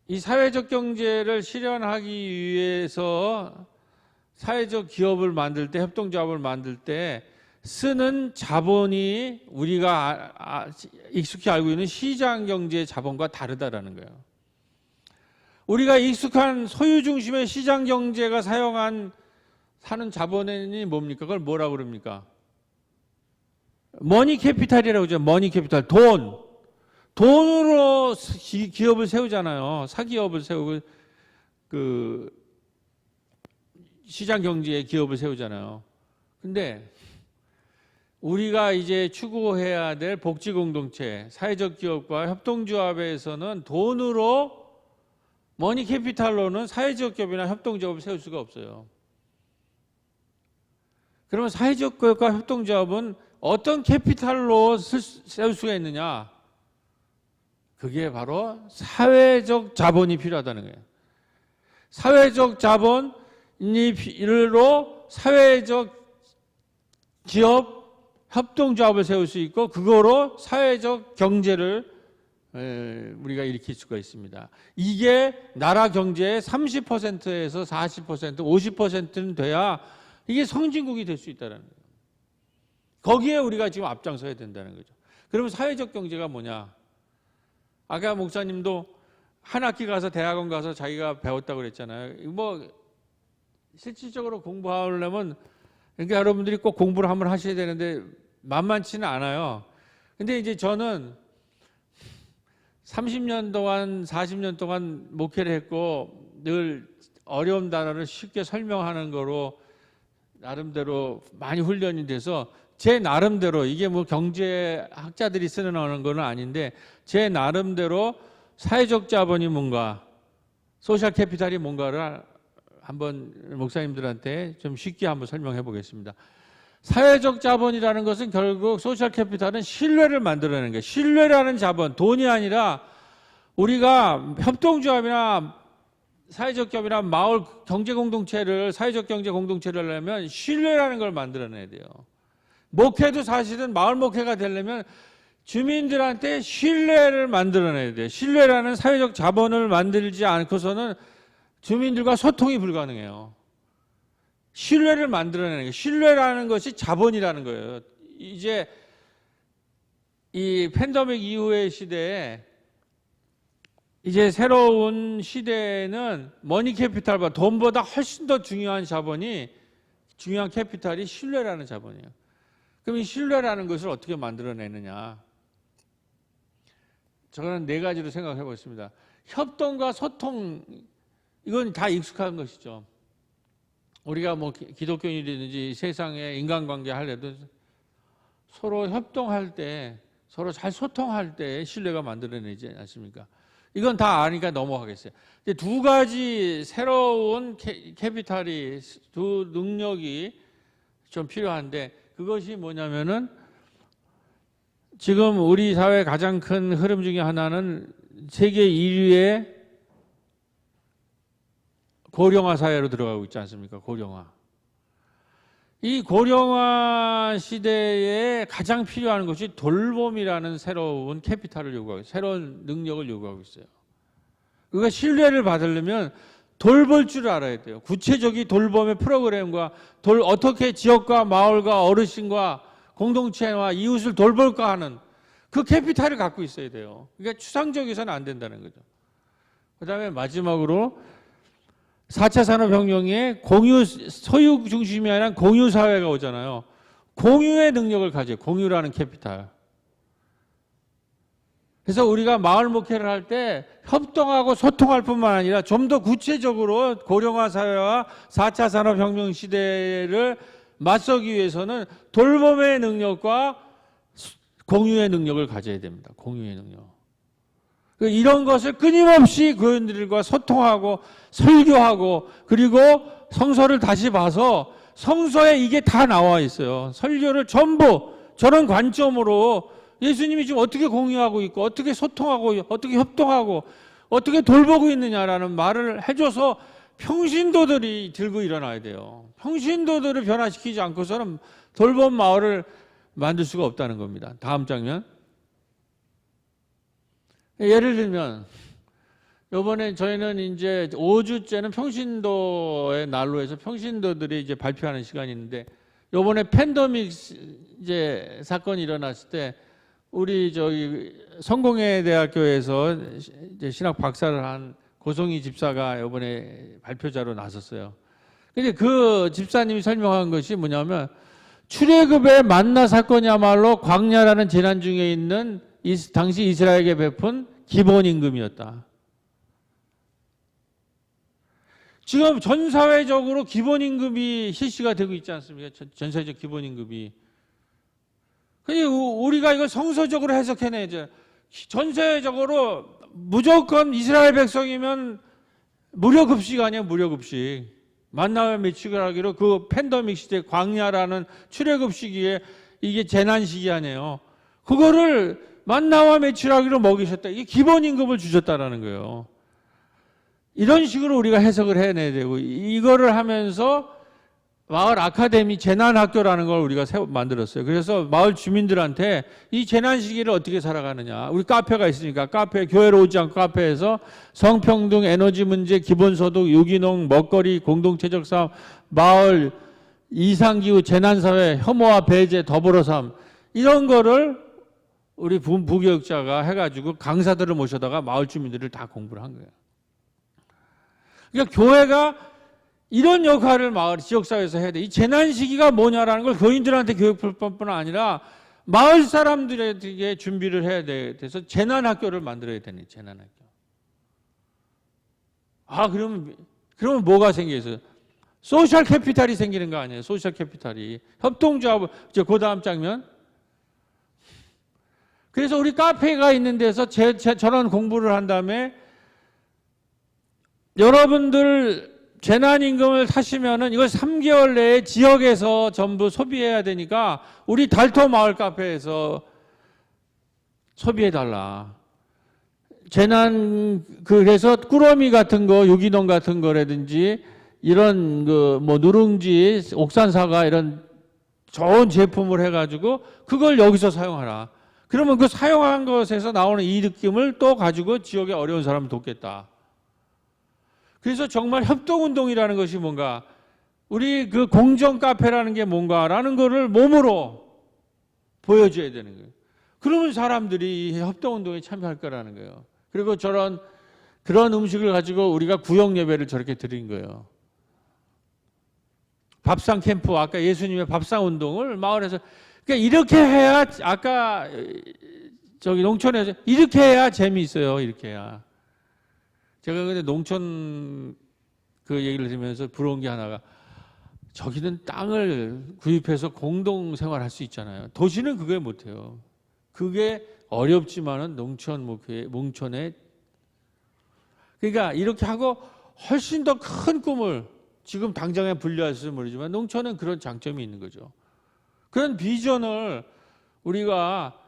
이 사회적 경제를 실현하기 위해서 사회적 기업을 만들 때, 협동조합을 만들 때 쓰는 자본이 우리가 익숙히 알고 있는 시장 경제 자본과 다르다라는 거예요. 우리가 익숙한 소유 중심의 시장 경제가 사는 자본이 뭡니까? 그걸 뭐라고 그럽니까? 머니 캐피탈이라고 하죠. 머니 캐피탈. 돈으로 기업을 세우잖아요. 사기업을 세우고 그 시장 경제의 기업을 세우잖아요. 근데 우리가 이제 추구해야 될 복지 공동체, 사회적 기업과 협동조합에서는 돈으로, 머니 캐피탈로는 사회적 기업이나 협동조합을 세울 수가 없어요. 그러면 사회적 기업과 협동조합은 어떤 캐피탈로 세울 수가 있느냐? 그게 바로 사회적 자본이 필요하다는 거예요. 사회적 자본으로 사회적 기업, 협동조합을 세울 수 있고, 그거로 사회적 경제를 우리가 일으킬 수가 있습니다. 이게 나라 경제의 30%에서 40%, 50%는 돼야 이게 선진국이 될 수 있다는 거예요. 거기에 우리가 지금 앞장서야 된다는 거죠. 그러면 사회적 경제가 뭐냐? 아까 목사님도 한 학기 가서 대학원 가서 자기가 배웠다고 그랬잖아요. 뭐 실질적으로 공부하려면, 그러니까 여러분들이 꼭 공부를 한번 하셔야 되는데 만만치는 않아요. 근데 이제 저는 30년 동안, 40년 동안 목회를 했고, 늘 어려운 단어를 쉽게 설명하는 거로 나름대로 많이 훈련이 돼서, 제 나름대로, 이게 뭐 경제학자들이 쓰는 거는 아닌데, 제 나름대로 사회적 자본이 뭔가, 소셜 캐피탈이 뭔가를 한번 목사님들한테 좀 쉽게 한번 설명해 보겠습니다. 사회적 자본이라는 것은 결국, 소셜 캐피탈은 신뢰를 만들어내는 거예요. 신뢰라는 자본, 돈이 아니라 우리가 협동조합이나 사회적 기업이나 마을 경제 공동체를, 사회적 경제 공동체를 하려면 신뢰라는 걸 만들어내야 돼요. 목회도 사실은 마을 목회가 되려면 주민들한테 신뢰를 만들어내야 돼요. 신뢰라는 사회적 자본을 만들지 않고서는 주민들과 소통이 불가능해요. 신뢰를 만들어내는 거예요. 신뢰라는 것이 자본이라는 거예요. 이제 이 팬데믹 이후의 시대에, 이제 새로운 시대에는 머니 캐피탈보다, 돈보다 훨씬 더 중요한 자본이, 중요한 캐피탈이 신뢰라는 자본이에요. 그럼 이 신뢰라는 것을 어떻게 만들어내느냐? 저는 네 가지로 생각해 보겠습니다. 협동과 소통, 이건 다 익숙한 것이죠. 우리가 뭐 기독교인이든지 세상에 인간관계 하려도 서로 협동할 때, 서로 잘 소통할 때 신뢰가 만들어내지 않습니까? 이건 다 아니까 넘어가겠어요. 이제 두 가지 새로운 캐피탈이, 두 능력이 좀 필요한데, 그것이 뭐냐면은, 지금 우리 사회 가장 큰 흐름 중에 하나는 세계 1위의 고령화 사회로 들어가고 있지 않습니까? 고령화. 이 고령화 시대에 가장 필요한 것이 돌봄이라는 새로운 캐피탈을 요구하고 있어요. 새로운 능력을 요구하고 있어요. 그러니까 신뢰를 받으려면 돌볼 줄 알아야 돼요. 구체적인 돌봄의 프로그램과 어떻게 지역과 마을과 어르신과 공동체와 이웃을 돌볼까 하는 그 캐피탈을 갖고 있어야 돼요. 그러니까 추상적이서는 안 된다는 거죠. 그 다음에 마지막으로 4차 산업혁명에 소유 중심이 아니라 공유 사회가 오잖아요. 공유의 능력을 가져요. 공유라는 캐피탈. 그래서 우리가 마을 목회를 할 때 협동하고 소통할 뿐만 아니라 좀 더 구체적으로 고령화 사회와 4차 산업혁명 시대를 맞서기 위해서는 돌봄의 능력과 공유의 능력을 가져야 됩니다. 공유의 능력. 이런 것을 끊임없이 교인들과 소통하고 설교하고 그리고 성서를 다시 봐서 성서에 이게 다 나와 있어요. 설교를 전부 저런 관점으로 예수님이 지금 어떻게 공유하고 있고 어떻게 소통하고 어떻게 협동하고 어떻게 돌보고 있느냐라는 말을 해줘서 평신도들이 들고 일어나야 돼요. 평신도들을 변화시키지 않고서는 돌봄 마을을 만들 수가 없다는 겁니다. 다음 장면. 예를 들면 이번에 저희는 이제 5주째는 평신도의 날로 해서 평신도들이 이제 발표하는 시간이 있는데 이번에 팬데믹 이제 사건이 일어났을 때 우리 저기 성공회 대학교에서 이제 신학 박사를 한 고송희 집사가 이번에 발표자로 나섰어요. 근데 그 집사님이 설명한 것이 뭐냐면 출애굽의 만나 사건이야말로 광야라는 재난 중에 있는 당시 이스라엘에게 베푼 기본 임금이었다. 지금 전 사회적으로 기본 임금이 실시가 되고 있지 않습니까? 전 사회적 기본 임금이. 근데 우리가 이걸 성서적으로 해석해내죠. 전 사회적으로 무조건 이스라엘 백성이면 무료급식 아니에요, 무료급식. 만나와 매축을 하기로 그 팬데믹 시대 광야라는 출애굽 시기에 이게 재난 시기 아니에요. 그거를 만나와 매출하기로 먹이셨다. 이게 기본 임금을 주셨다라는 거예요. 이런 식으로 우리가 해석을 해내야 되고 이거를 하면서 마을 아카데미 재난학교라는 걸 우리가 만들었어요. 그래서 마을 주민들한테 이 재난 시기를 어떻게 살아가느냐. 우리 카페가 있으니까 카페, 교회로 오지 않고 카페에서 성평등, 에너지 문제, 기본소득, 유기농, 먹거리, 공동체적 삶, 마을, 이상기후, 재난사회, 혐오와 배제, 더불어 삶 이런 거를 우리 부교육자가 해가지고 강사들을 모셔다가 마을 주민들을 다 공부를 한 거예요. 그러니까 교회가 이런 역할을 마을 지역사회에서 해야 돼. 이 재난 시기가 뭐냐라는 걸 교인들한테 교육할 뿐만 아니라 마을 사람들에게 준비를 해야 돼서 재난학교를 만들어야 되네. 재난학교. 그러면 뭐가 생겨서 소셜 캐피탈이 생기는 거 아니에요? 소셜 캐피탈이 협동조합. 이제 그 다음 장면. 그래서 우리 카페가 있는 데서 저런 공부를 한 다음에 여러분들 재난임금을 타시면은 이걸 3개월 내에 지역에서 전부 소비해야 되니까 우리 달토 마을 카페에서 소비해달라. 그래서 꾸러미 같은 거, 유기농 같은 거라든지 이런 뭐 누룽지, 옥산사과 이런 좋은 제품을 해가지고 그걸 여기서 사용하라. 그러면 그 사용한 것에서 나오는 이 느낌을 또 가지고 지역의 어려운 사람을 돕겠다. 그래서 정말 협동운동이라는 것이 뭔가 우리 그 공정 카페라는 게 뭔가라는 거를 몸으로 보여줘야 되는 거예요. 그러면 사람들이 이 협동운동에 참여할 거라는 거예요. 그리고 그런 음식을 가지고 우리가 구역 예배를 저렇게 드린 거예요. 밥상 캠프, 아까 예수님의 밥상 운동을 마을에서 그러니까 이렇게 해야 아까 저기 농촌에서 이렇게 해야 재미있어요. 이렇게 해야. 제가 근데 농촌 그 얘기를 들으면서 부러운 게 하나가 저기는 땅을 구입해서 공동 생활할 수 있잖아요. 도시는 그게 못해요. 그게 어렵지만은 농촌에 그러니까 이렇게 하고 훨씬 더 큰 꿈을 지금 당장에 분리할지는 모르지만 농촌은 그런 장점이 있는 거죠. 그런 비전을 우리가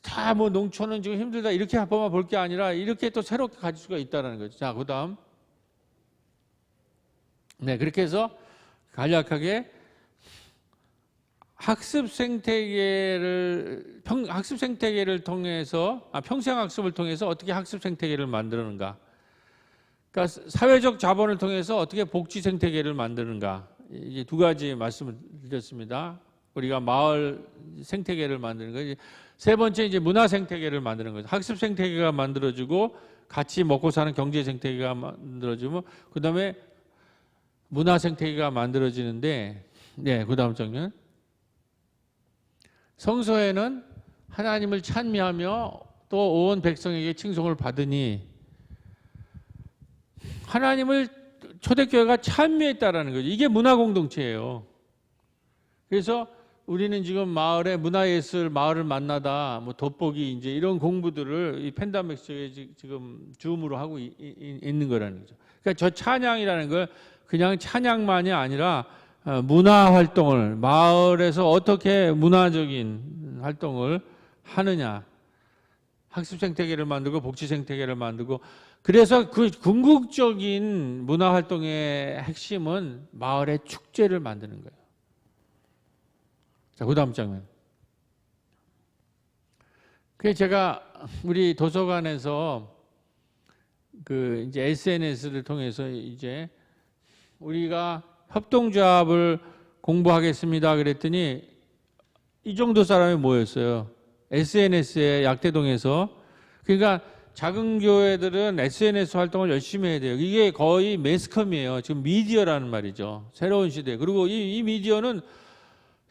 다 뭐 농촌은 지금 힘들다 이렇게 한번만 볼 게 아니라 이렇게 또 새롭게 가질 수가 있다는 거죠. 자, 그다음 네 그렇게 해서 간략하게 학습 생태계를 통해서 평생 학습을 통해서 어떻게 학습 생태계를 만드는가. 그러니까 사회적 자본을 통해서 어떻게 복지 생태계를 만드는가. 이제 두 가지 말씀을 드렸습니다. 우리가 마을 생태계를 만드는 거죠. 세 번째 이제 문화 생태계를 만드는 거죠. 학습 생태계가 만들어지고 같이 먹고 사는 경제 생태계가 만들어지면 그다음에 문화 생태계가 만들어지는데 네, 그다음 장면. 성서에는 하나님을 찬미하며 또 온 백성에게 칭송을 받으니 하나님을 초대교회가 찬미했다라는 거죠. 이게 문화 공동체예요. 그래서 우리는 지금 마을에 문화예술 마을을 만나다 뭐 돋보기 이제 이런 공부들을 이 펜다맥스 쪽에 지금 줌으로 하고 있는 거라는 거죠. 그러니까 저 찬양이라는 걸 그냥 찬양만이 아니라 문화 활동을 마을에서 어떻게 문화적인 활동을 하느냐, 학습 생태계를 만들고 복지 생태계를 만들고, 그래서 그 궁극적인 문화 활동의 핵심은 마을의 축제를 만드는 거예요. 자, 그다음 장면. 그 제가 우리 도서관에서 그 이제 SNS를 통해서 이제 우리가 협동조합을 공부하겠습니다 그랬더니 이 정도 사람이 모였어요. SNS에 약대동에서. 그러니까 작은 교회들은 SNS 활동을 열심히 해야 돼요. 이게 거의 매스컴이에요. 지금 미디어라는 말이죠. 새로운 시대. 그리고 이 미디어는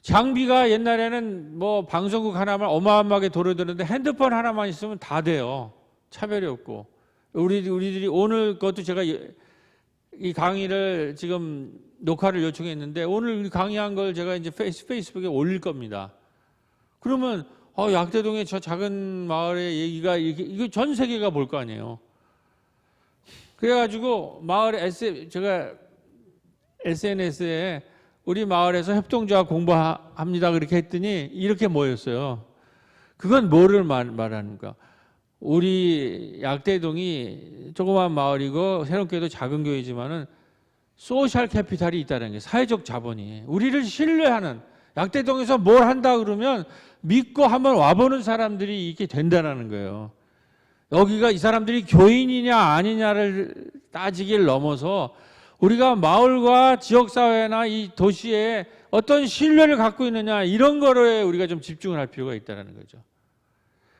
장비가 옛날에는 뭐 방송국 하나만 어마어마하게 돌아드는데 핸드폰 하나만 있으면 다 돼요. 차별이 없고. 우리들이 오늘 것도 제가 이 강의를 지금 녹화를 요청했는데 오늘 강의한 걸 제가 이제 페이스북에 올릴 겁니다. 그러면 약대동의 저 작은 마을의 얘기가 이거 전 세계가 볼 거 아니에요. 그래가지고 마을에 제가 SNS에 우리 마을에서 협동조합 공부합니다 그렇게 했더니 이렇게 모였어요. 그건 뭐를 말하는가? 우리 약대동이 조그만 마을이고 새롭게도 작은 교회지만은 소셜 캐피탈이 있다는 게 사회적 자본이 우리를 신뢰하는 약대동에서 뭘 한다 그러면 믿고 한번 와보는 사람들이 있게 된다는 거예요. 여기가 이 사람들이 교인이냐 아니냐를 따지기를 넘어서 우리가 마을과 지역사회나 이 도시에 어떤 신뢰를 갖고 있느냐 이런 거를 우리가 좀 집중을 할 필요가 있다는 거죠.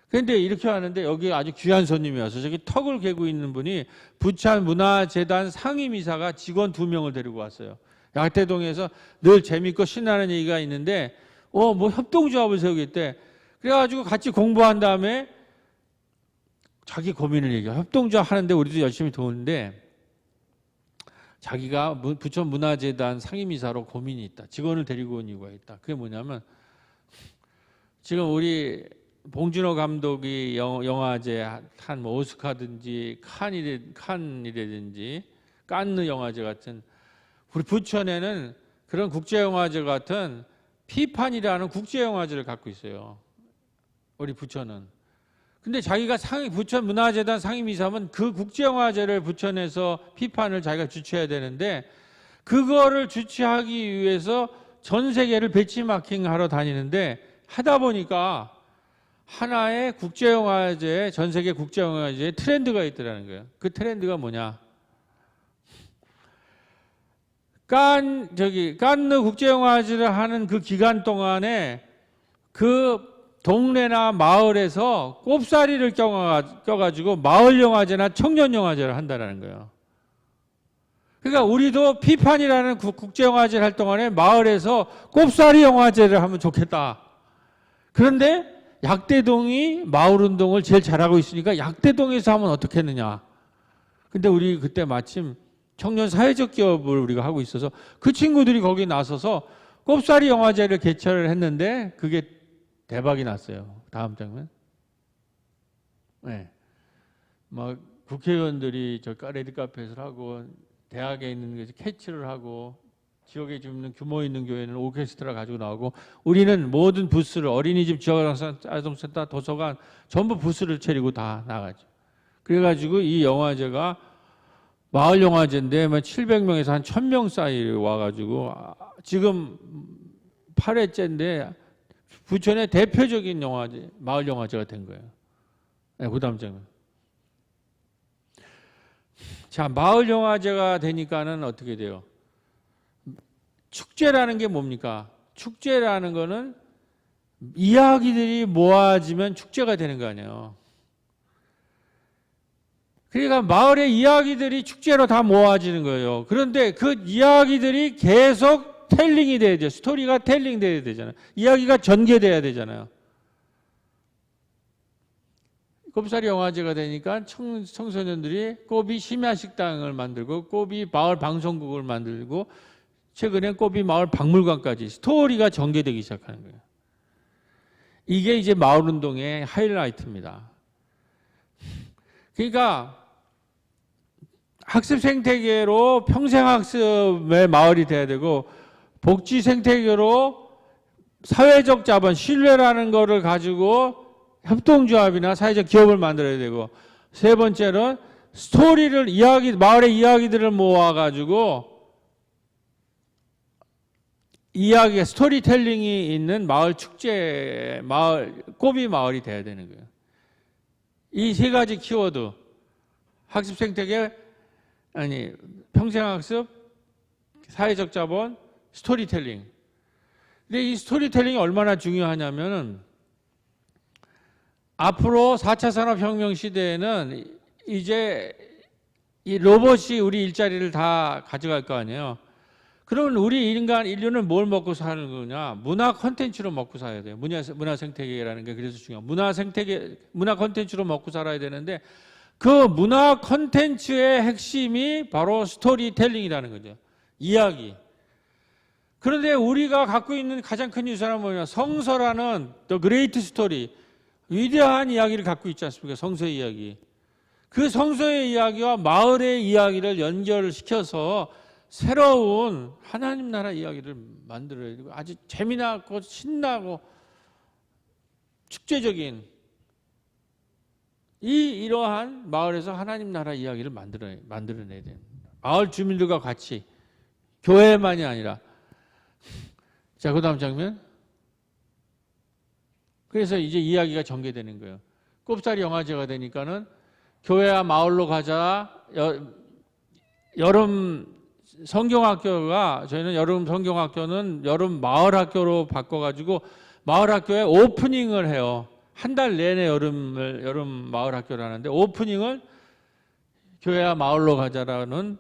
그런데 이렇게 하는데 여기 아주 귀한 손님이 와서 저기 턱을 개고 있는 분이 부천문화재단 상임이사가 직원 2명을 데리고 왔어요. 약대동에서 늘 재밌고 신나는 얘기가 있는데 뭐 협동조합을 세우겠대. 그래가지고 같이 공부한 다음에 자기 고민을 얘기해요. 협동조합 하는데 우리도 열심히 도우는데 자기가 부천문화재단 상임이사로 고민이 있다. 직원을 데리고 온 이유가 있다. 그게 뭐냐면 지금 우리 봉준호 감독이 영화제 한 뭐 오스카든지 칸이라든지 깐느 영화제 같은 우리 부천에는 그런 국제영화제 같은 피판이라는 국제영화제를 갖고 있어요. 우리 부천은. 근데 자기가 부천 문화재단 상임이사면 그 국제영화제를 부천에서 피판을 자기가 주최해야 되는데 그거를 주최하기 위해서 전 세계를 배치마킹하러 다니는데 하다 보니까 하나의 국제영화제, 전 세계 국제영화제에 트렌드가 있더라는 거예요. 그 트렌드가 뭐냐? 깐느 국제영화제를 하는 그 기간 동안에 그 동네나 마을에서 꼽사리를 껴가지고 마을영화제나 청년영화제를 한다는 거예요. 그러니까 우리도 피판이라는 국제영화제를 할 동안에 마을에서 꼽사리 영화제를 하면 좋겠다. 그런데 약대동이 마을운동을 제일 잘하고 있으니까 약대동에서 하면 어떻겠느냐. 근데 우리 그때 마침 청년 사회적 기업을 우리가 하고 있어서 그 친구들이 거기 나서서 꼽사리 영화제를 개최를 했는데 그게 대박이 났어요. 다음 장면. 네. 막 국회의원들이 저 레드카펫을 하고 대학에 있는 게 캐치를 하고 지역에 좀 있는 규모 있는 교회는 오케스트라 가지고 나오고 우리는 모든 부스를 어린이집, 지역아동센터, 도서관 전부 부스를 차리고 다 나가죠. 그래가지고 이 영화제가 마을 영화제인데 700명에서 한 1000명 사이 와가지고 지금 8회째인데 부천의 대표적인 영화제, 마을 영화제가 된 거예요. 네, 그 다음 장면. 자, 마을 영화제가 되니까는 어떻게 돼요? 축제라는 게 뭡니까? 축제라는 거는 이야기들이 모아지면 축제가 되는 거 아니에요. 그러니까 마을의 이야기들이 축제로 다 모아지는 거예요. 그런데 그 이야기들이 계속 텔링이 돼야 돼요. 스토리가 텔링 돼야 되잖아요. 이야기가 전개돼야 되잖아요. 꼽사리 영화제가 되니까 청소년들이 꼬비 심야식당을 만들고 꼬비 마을 방송국을 만들고 최근에 꼬비 마을 박물관까지 스토리가 전개되기 시작하는 거예요. 이게 이제 마을운동의 하이라이트입니다. 그러니까 학습 생태계로 평생학습의 마을이 돼야 되고, 복지 생태계로 사회적 자본, 신뢰라는 거를 가지고 협동조합이나 사회적 기업을 만들어야 되고, 세 번째는 스토리를 마을의 이야기들을 모아가지고 이야기, 스토리텔링이 있는 마을 축제, 꼬비 마을이 돼야 되는 거예요. 이 세 가지 키워드, 학습 생태계, 평생학습, 사회적 자본, 스토리텔링. 근데 이 스토리텔링이 얼마나 중요하냐면은, 앞으로 4차 산업혁명 시대에는 이제 이 로봇이 우리 일자리를 다 가져갈 거 아니에요. 그러면 우리 인류는 뭘 먹고 사는 거냐? 문화 콘텐츠로 먹고 살아야 돼요. 문화 생태계라는 게 그래서 중요해요. 문화 콘텐츠로 먹고 살아야 되는데, 그 문화 콘텐츠의 핵심이 바로 스토리텔링이라는 거죠. 이야기. 그런데 우리가 갖고 있는 가장 큰 유산은 뭐냐? 성서라는 The Great Story, 위대한 이야기를 갖고 있지 않습니까? 성서의 이야기. 그 성서의 이야기와 마을의 이야기를 연결시켜서 새로운 하나님 나라 이야기를 만들어야 되고, 아주 재미나고 신나고 축제적인 이러한 마을에서 하나님 나라 이야기를 만들어내야 돼요. 마을 주민들과 같이, 교회만이 아니라. 자, 그 다음 장면. 그래서 이제 이야기가 전개되는 거예요. 꼽사리 영화제가 되니까는 교회와 마을로 가자. 여름 성경학교가, 저희는 여름 성경학교는 여름 마을학교로 바꿔가지고 마을학교에 오프닝을 해요. 한 달 내내 여름 마을학교를 하는데, 오프닝을 교회와 마을로 가자라는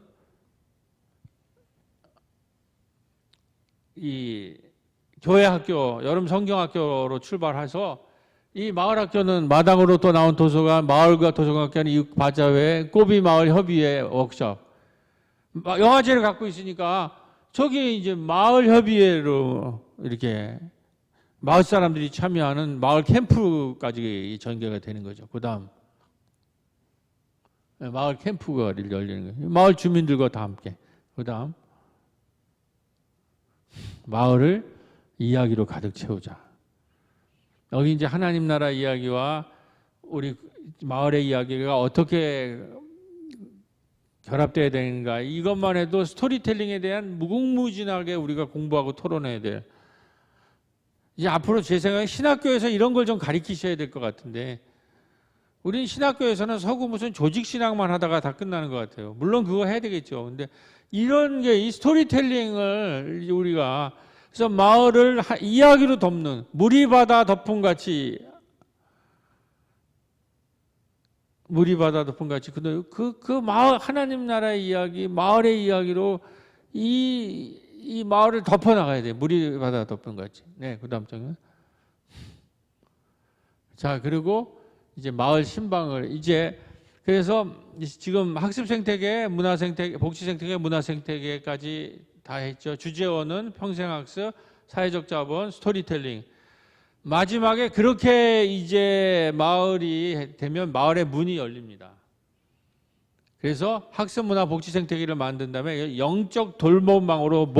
이 교회 학교, 여름 성경학교로 출발해서, 이 마을학교는 마당으로 또 나온 도서관, 마을과 도서관학교는 이웃 바자회, 꼬비 마을 협의회 워크숍. 영화제를 갖고 있으니까 저기 이제 마을 협의회로 이렇게 마을 사람들이 참여하는 마을 캠프까지 전개가 되는 거죠. 그 다음 마을 캠프가 열리는 거예요. 마을 주민들과 다 함께. 그 다음 마을을 이야기로 가득 채우자. 여기 이제 하나님 나라 이야기와 우리 마을의 이야기가 어떻게 결합돼야 되는가, 이것만 해도 스토리텔링에 대한 무궁무진하게 우리가 공부하고 토론해야 돼요. 이제 앞으로 제 생각에 신학교에서 이런 걸 좀 가르치셔야 될 것 같은데, 우린 신학교에서는 서구 무슨 조직신학만 하다가 다 끝나는 것 같아요. 물론 그거 해야 되겠죠. 근데 이런 게, 이 스토리텔링을 우리가, 그래서 마을을 이야기로 덮는, 물이 바다 덮음같이, 그 마을, 하나님 나라의 이야기, 마을의 이야기로 이 마을을 덮어나가야 돼요. 물이 바다 덮음같이. 네, 그 다음 장면. 자, 그리고 이제 마을 신방을, 그래서 지금 학습 생태계, 문화 생태계, 복지 생태계, 문화 생태계까지 다 했죠. 주재원은 평생학습, 사회적 자본, 스토리텔링. 마지막에 그렇게 이제 마을이 되면 마을의 문이 열립니다. 그래서 학습, 문화, 복지 생태계를 만든 다음에 영적 돌봄망으로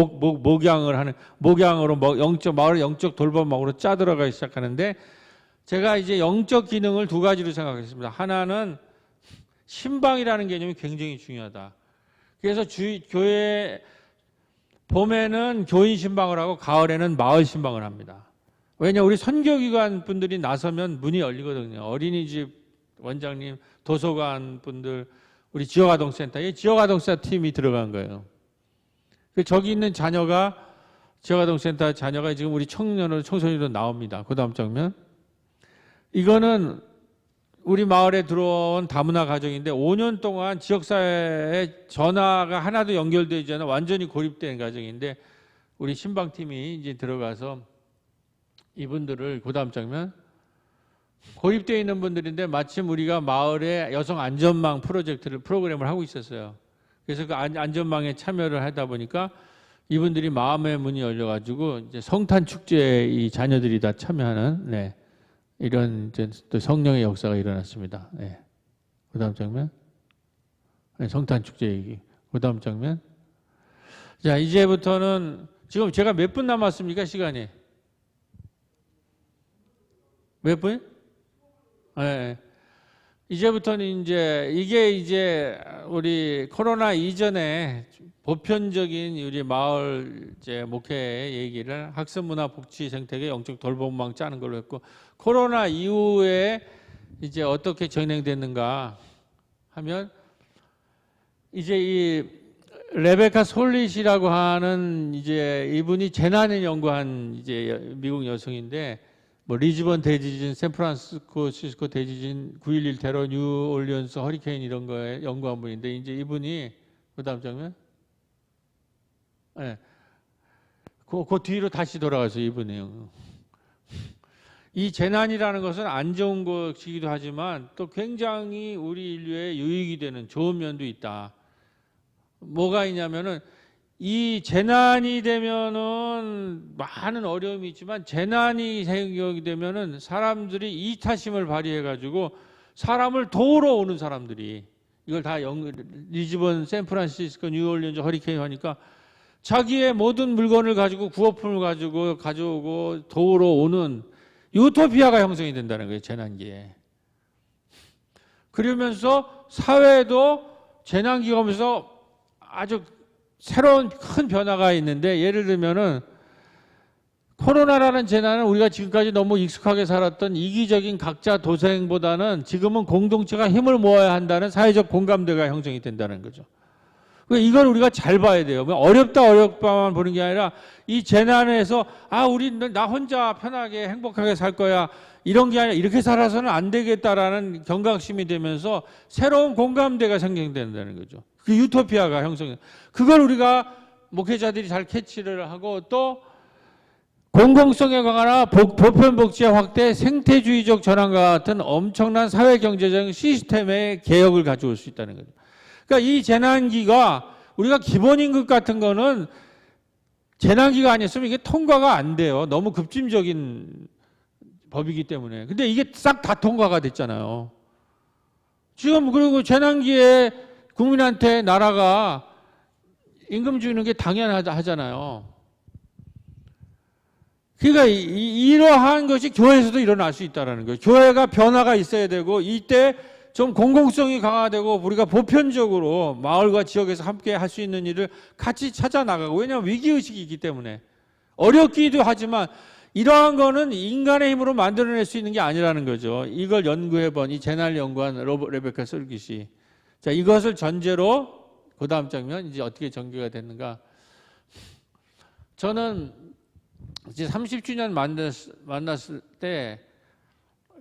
마을을 영적 돌봄망으로 짜들어가기 시작하는데, 제가 이제 영적 기능을 두 가지로 생각했습니다. 하나는 신방이라는 개념이 굉장히 중요하다. 그래서 교회 봄에는 교인 신방을 하고 가을에는 마을 신방을 합니다. 왜냐, 우리 선교기관 분들이 나서면 문이 열리거든요. 어린이집 원장님, 도서관 분들, 우리 지역아동센터에 지역아동센터 팀이 들어간 거예요. 저기 있는 지역아동센터 자녀가 지금 우리 청소년으로 나옵니다. 그 다음 장면. 이거는 우리 마을에 들어온 다문화 가정인데 5년 동안 지역사회에 전화가 하나도 연결되지 않아 완전히 고립된 가정인데, 우리 신방팀이 이제 들어가서 이분들을, 그 다음 장면, 고립되어 있는 분들인데 마침 우리가 마을에 여성 안전망 프로그램을 하고 있었어요. 그래서 그 안전망에 참여를 하다 보니까 이분들이 마음의 문이 열려가지고 이제 성탄 축제에 이 자녀들이 다 참여하는 네, 이런 이제 또 성령의 역사가 일어났습니다. 네. 그다음 장면. 네, 성탄 축제 얘기. 그다음 장면. 자, 이제부터는 지금 제가 몇 분 남았습니까? 시간이 몇 분? 네. 이제부터는 이게 이제 우리 코로나 이전에 보편적인 우리 마을 이제 목회 얘기를 학습문화복지 생태계 영적 돌봄망 짜는 걸로 했고, 코로나 이후에 이제 어떻게 진행됐는가 하면 이제 이 레베카 솔릿이라고 하는 이제 이분이 재난을 연구한 이제 미국 여성인데, 뭐 리즈번 대지진, 샌프란시스코 대지진, 9.11 테러, 뉴올리언스 허리케인 이런 거에 연구한 분인데, 이제 이분이 그다음 장면. 네. 그 뒤로 다시 돌아가서 이분이요. 이 재난이라는 것은 안 좋은 것이기도 하지만 또 굉장히 우리 인류에 유익이 되는 좋은 면도 있다. 뭐가 있냐면은 이 재난이 되면은 많은 어려움이 있지만, 재난이 생기게 되면은 사람들이 이타심을 발휘해 가지고 사람을 도우러 오는 사람들이, 이걸 다 리즈번, 샌프란시스코, 뉴올리언스 허리케인 하니까 자기의 모든 물건을 가지고 구호품을 가지고 가져오고 도우러 오는 유토피아가 형성이 된다는 거예요, 재난기에. 그러면서 사회도 재난기가 오면서 아주 새로운 큰 변화가 있는데, 예를 들면은 코로나라는 재난은 우리가 지금까지 너무 익숙하게 살았던 이기적인 각자 도생보다는 지금은 공동체가 힘을 모아야 한다는 사회적 공감대가 형성이 된다는 거죠. 이걸 우리가 잘 봐야 돼요. 어렵다만 보는 게 아니라 이 재난에서 나 혼자 편하게 행복하게 살 거야, 이런 게 아니라 이렇게 살아서는 안 되겠다라는 경각심이 되면서 새로운 공감대가 생성된다는 거죠. 그 유토피아가 형성돼. 그걸 우리가 목회자들이 잘 캐치를 하고, 또 공공성에 강화나 보편복지의 확대, 생태주의적 전환과 같은 엄청난 사회경제적 시스템의 개혁을 가져올 수 있다는 거죠. 그러니까 이 재난기가 우리가 기본임금 같은 거는 재난기가 아니었으면 이게 통과가 안 돼요. 너무 급진적인 법이기 때문에. 근데 이게 싹 다 통과가 됐잖아요. 지금 그리고 재난기에 국민한테 나라가 임금 주는 게 당연하잖아요. 그러니까 이러한 것이 교회에서도 일어날 수 있다는 거예요. 교회가 변화가 있어야 되고, 이때 좀 공공성이 강화되고 우리가 보편적으로 마을과 지역에서 함께 할 수 있는 일을 같이 찾아 나가고, 왜냐하면 위기의식이 있기 때문에 어렵기도 하지만 이러한 거는 인간의 힘으로 만들어낼 수 있는 게 아니라는 거죠. 이걸 연구해본 이 재난을 연구한 레베카 솔깃이, 자, 이것을 전제로 그 다음 장면 이제 어떻게 전개가 됐는가. 저는 이제 30주년 만났을 때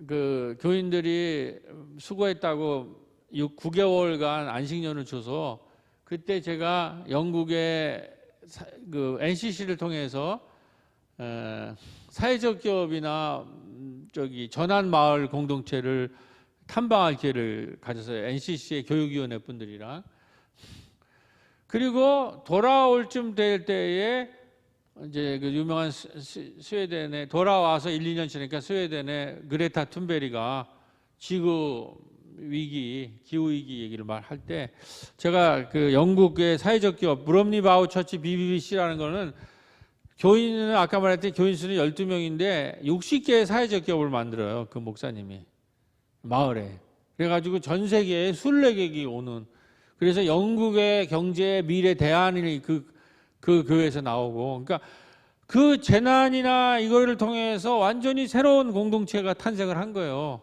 그 교인들이 수고했다고 9개월간 안식년을 줘서, 그때 제가 영국의 그 NCC를 통해서 사회적 기업이나 전환 마을 공동체를 탐방할 기회를 가졌어요. NCC의 교육위원회 분들이랑. 그리고 돌아올 쯤 될 때에 이제 그 유명한 스웨덴에 돌아와서 1, 2년 지나니까 스웨덴의 그레타 툰베리가 지구 위기, 기후 위기 얘기를 말할 때, 제가 그 영국의 사회적 기업 브롬리 바우 처치 BBC라는 거는, 교인은 아까 말했듯이 교인 수는 12명인데 60개의 사회적 기업을 만들어요. 그 목사님이 마을에. 그래가지고 전 세계에 순례객이 오는, 그래서 영국의 경제 미래 대안이 그 교회에서 나오고, 그러니까 그 재난이나 이거를 통해서 완전히 새로운 공동체가 탄생을 한 거예요.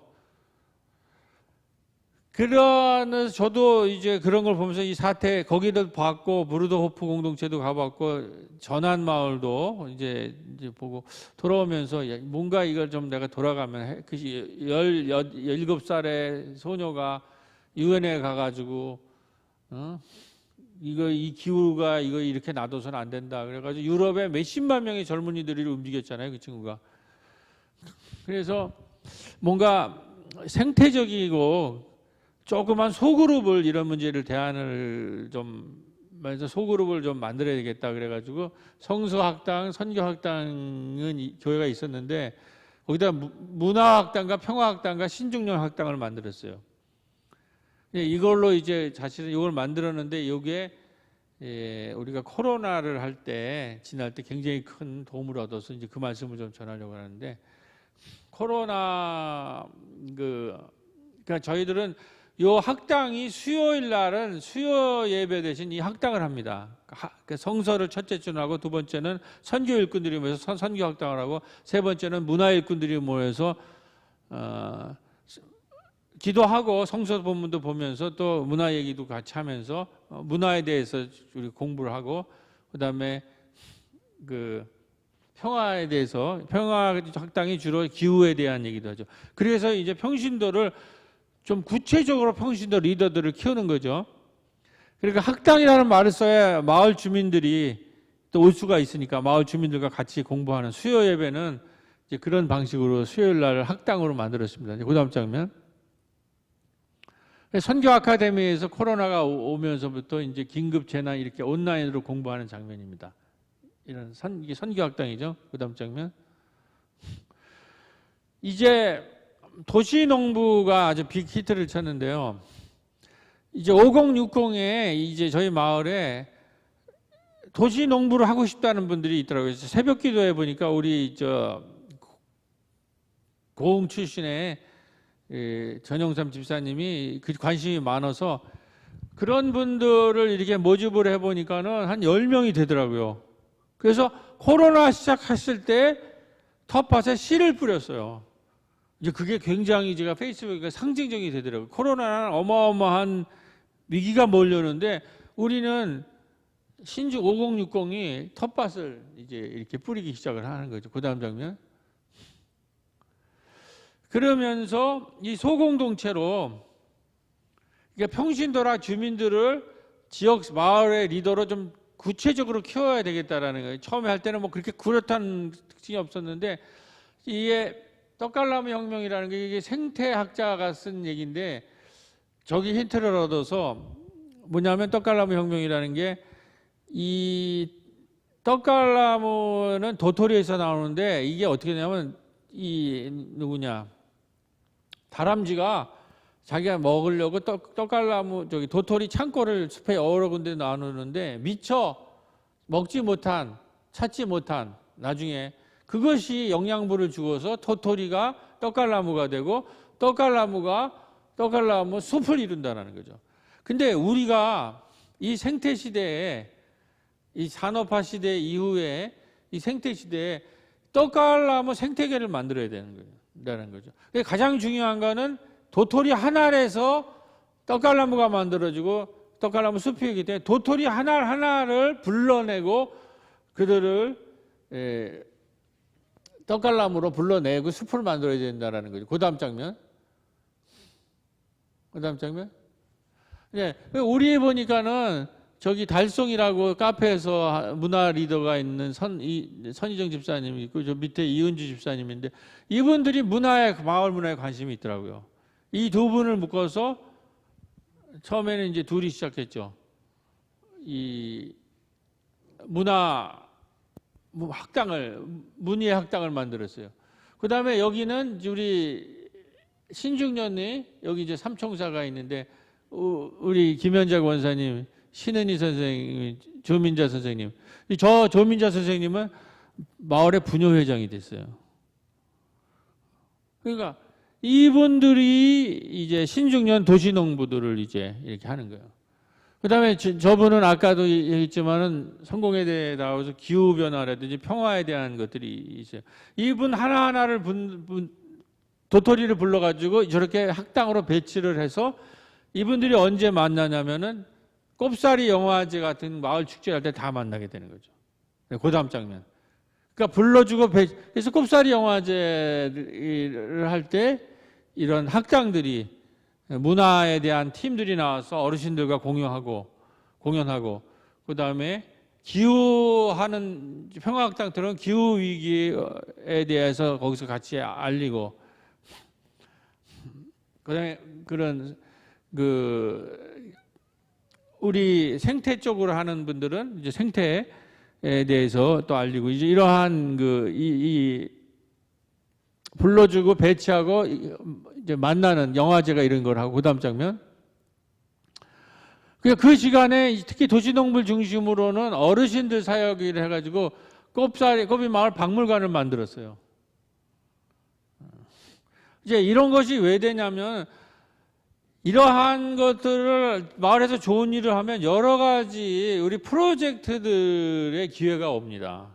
그러면서 저도 이제 그런 걸 보면서 이 사태, 거기도 봤고, 브루더호프 공동체도 가봤고, 전환 마을도 이제 보고 돌아오면서 뭔가 이걸 좀 내가 돌아가면 그 17살의 소녀가 유엔에 가가지고 이 기후가 이거 이렇게 놔둬서는 안 된다. 그래가지고 유럽에 몇십만 명의 젊은이들이 움직였잖아요, 그 친구가. 그래서 뭔가 생태적이고 조그만 소그룹을 이런 문제를 대안을 좀 그래서 소그룹을 좀 만들어야 되겠다 그래가지고 성서학당, 선교학당은 교회가 있었는데 거기다 문화학당과 평화학당과 신중년학당을 만들었어요. 이걸로 이제 사실은 이걸 만들었는데 이게 우리가 코로나를 할 때 지날 때 굉장히 큰 도움을 얻어서 이제 그 말씀을 좀 전하려고 하는데 코로나 그러니까 저희들은 요 학당이 수요일 날은 수요 예배 대신 이 학당을 합니다. 성서를 첫째 주는 하고 두 번째는 선교 일꾼들이 모여서 선교 학당을 하고 세 번째는 문화 일꾼들이 모여서 기도하고 성서 본문도 보면서 또 문화 얘기도 같이 하면서 문화에 대해서 우리 공부를 하고 그다음에 그 평화에 대해서 평화 학당이 주로 기후에 대한 얘기도 하죠. 그래서 이제 평신도를 좀 구체적으로 평신도 리더들을 키우는 거죠. 그러니까 학당이라는 말을 써야 마을 주민들이 또 올 수가 있으니까 마을 주민들과 같이 공부하는 수요 예배는 이제 그런 방식으로 수요일 날 학당으로 만들었습니다. 그 다음 장면. 선교 아카데미에서 코로나가 오면서부터 이제 긴급 재난 이렇게 온라인으로 공부하는 장면입니다. 이게 선교 학당이죠. 그 다음 장면. 이제 도시농부가 아주 빅히트를 쳤는데요. 이제 5060에 이제 저희 마을에 도시농부를 하고 싶다는 분들이 있더라고요. 새벽 기도해 보니까 우리 고흥 출신의 전영삼 집사님이 그 관심이 많아서 그런 분들을 이렇게 모집을 해 보니까는 한 10명이 되더라고요. 그래서 코로나 시작했을 때 텃밭에 씨를 뿌렸어요. 이제 그게 굉장히 제가 페이스북에 상징적이 되더라고요. 코로나는 어마어마한 위기가 몰려오는데 우리는 신주 5060이 텃밭을 이제 이렇게 뿌리기 시작을 하는 거죠. 그 다음 장면. 그러면서 이 소공동체로 그러니까 평신도라 주민들을 지역 마을의 리더로 좀 구체적으로 키워야 되겠다라는 거예요. 처음에 할 때는 뭐 그렇게 그렇다는 특징이 없었는데 이게 떡갈나무 혁명이라는 게 이게 생태학자가 쓴 얘기인데 저기 힌트를 얻어서 뭐냐면 떡갈나무 혁명이라는 게 이 떡갈나무는 도토리에서 나오는데 이게 어떻게 되냐면 이 누구냐 다람쥐가 자기가 먹으려고 떡갈나무 저기 도토리 창고를 숲에 여러 군데 나누는데 미처 먹지 못한 찾지 못한 나중에 그것이 영양분을 주어서 도토리가 떡갈나무가 되고 떡갈나무 숲을 이룬다는 거죠. 근데 우리가 이 생태 시대에 이 산업화 시대 이후에 이 생태 시대에 떡갈나무 생태계를 만들어야 되는 거죠. 가장 중요한 거는 도토리 한 알에서 떡갈나무가 만들어지고 떡갈나무 숲이기 때문에 도토리 한 알 하나를 불러내고 그들을 떡갈나무로 불러내고 숲을 만들어야 된다는 거죠. 그 다음 장면. 네, 우리 보니까는 저기 달송이라고 카페에서 문화 리더가 있는 선희정 집사님이 있고 저 밑에 이은주 집사님인데 이분들이 마을 문화에 관심이 있더라고요. 이 두 분을 묶어서 처음에는 이제 둘이 시작했죠. 이 문예 학당을 만들었어요. 그 다음에 여기는 우리 신중년이 여기 이제 삼총사가 있는데 우리 김현작 원사님, 신은희 선생님, 조민자 선생님. 저 조민자 선생님은 마을의 부녀회장이 됐어요. 그러니까 이분들이 이제 신중년 도시농부들을 이제 이렇게 하는 거예요. 그 다음에 저분은 아까도 얘기했지만은 성공에 대해 나와서 기후변화라든지 평화에 대한 것들이 있어요. 이분 하나하나를 도토리를 불러가지고 저렇게 학당으로 배치를 해서 이분들이 언제 만나냐면은 꼽사리 영화제 같은 마을 축제할 때 다 만나게 되는 거죠. 그 다음 장면. 그러니까 불러주고 그래서 꼽사리 영화제를 할 때 이런 학장들이 문화에 대한 팀들이 나와서 어르신들과 공연하고 그 다음에 기후하는 평화학당들은 기후 위기에 대해서 거기서 같이 알리고 그다음에 그런 우리 생태 쪽으로 하는 분들은 이제 생태에 대해서 또 알리고 이제 이러한 이 불러주고 배치하고 이제 만나는 영화제가 이런 걸 하고 그다음 장면. 그 시간에 특히 도시동물 중심으로는 어르신들 사역을 해가지고 꼽이 마을 박물관을 만들었어요. 이제 이런 것이 왜 되냐면 이러한 것들을 마을에서 좋은 일을 하면 여러 가지 우리 프로젝트들의 기회가 옵니다.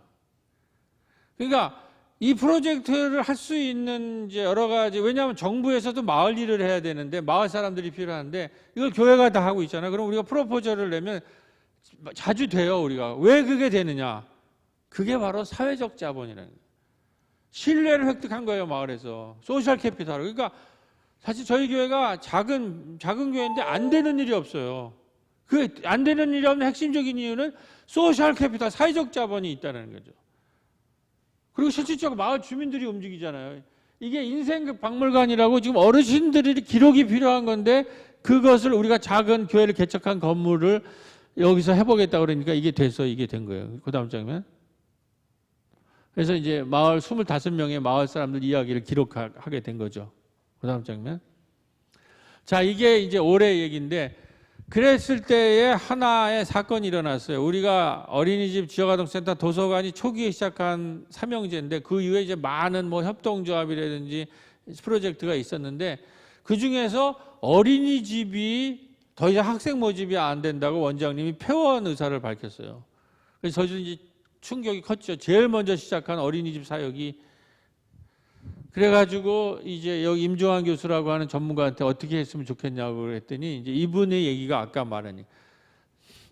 그러니까 이 프로젝트를 할 수 있는 이제 여러 가지, 왜냐하면 정부에서도 마을 일을 해야 되는데 마을 사람들이 필요한데 이걸 교회가 다 하고 있잖아요. 그럼 우리가 프로포저를 내면 자주 돼요. 우리가 왜 그게 되느냐? 그게 바로 사회적 자본이라는 거예요. 신뢰를 획득한 거예요. 마을에서 소셜 캐피탈. 그러니까 사실 저희 교회가 작은 교회인데 안 되는 일이 없어요. 그 안 되는 일이 없는 핵심적인 이유는 소셜 캐피탈, 사회적 자본이 있다는 거죠. 그리고 실질적으로 마을 주민들이 움직이잖아요. 이게 인생 박물관이라고 지금 어르신들이 기록이 필요한 건데 그것을 우리가 작은 교회를 개척한 건물을 여기서 해보겠다 그러니까 이게 돼서 이게 된 거예요. 그 다음 장면. 그래서 이제 마을 25명의 마을 사람들 이야기를 기록하게 된 거죠. 그 다음 장면. 자, 이게 이제 올해 얘기인데 그랬을 때에 하나의 사건이 일어났어요. 우리가 어린이집 지역아동센터 도서관이 초기에 시작한 삼형제인데 그 이후에 이제 많은 뭐 협동조합이라든지 프로젝트가 있었는데 그 중에서 어린이집이 더 이상 학생 모집이 안 된다고 원장님이 폐원 의사를 밝혔어요. 그래서 저희도 이제 충격이 컸죠. 제일 먼저 시작한 어린이집 사역이. 그래가지고 이제 여기 임종환 교수라고 하는 전문가한테 어떻게 했으면 좋겠냐고 그랬더니 이제 이분의 얘기가 아까 말하니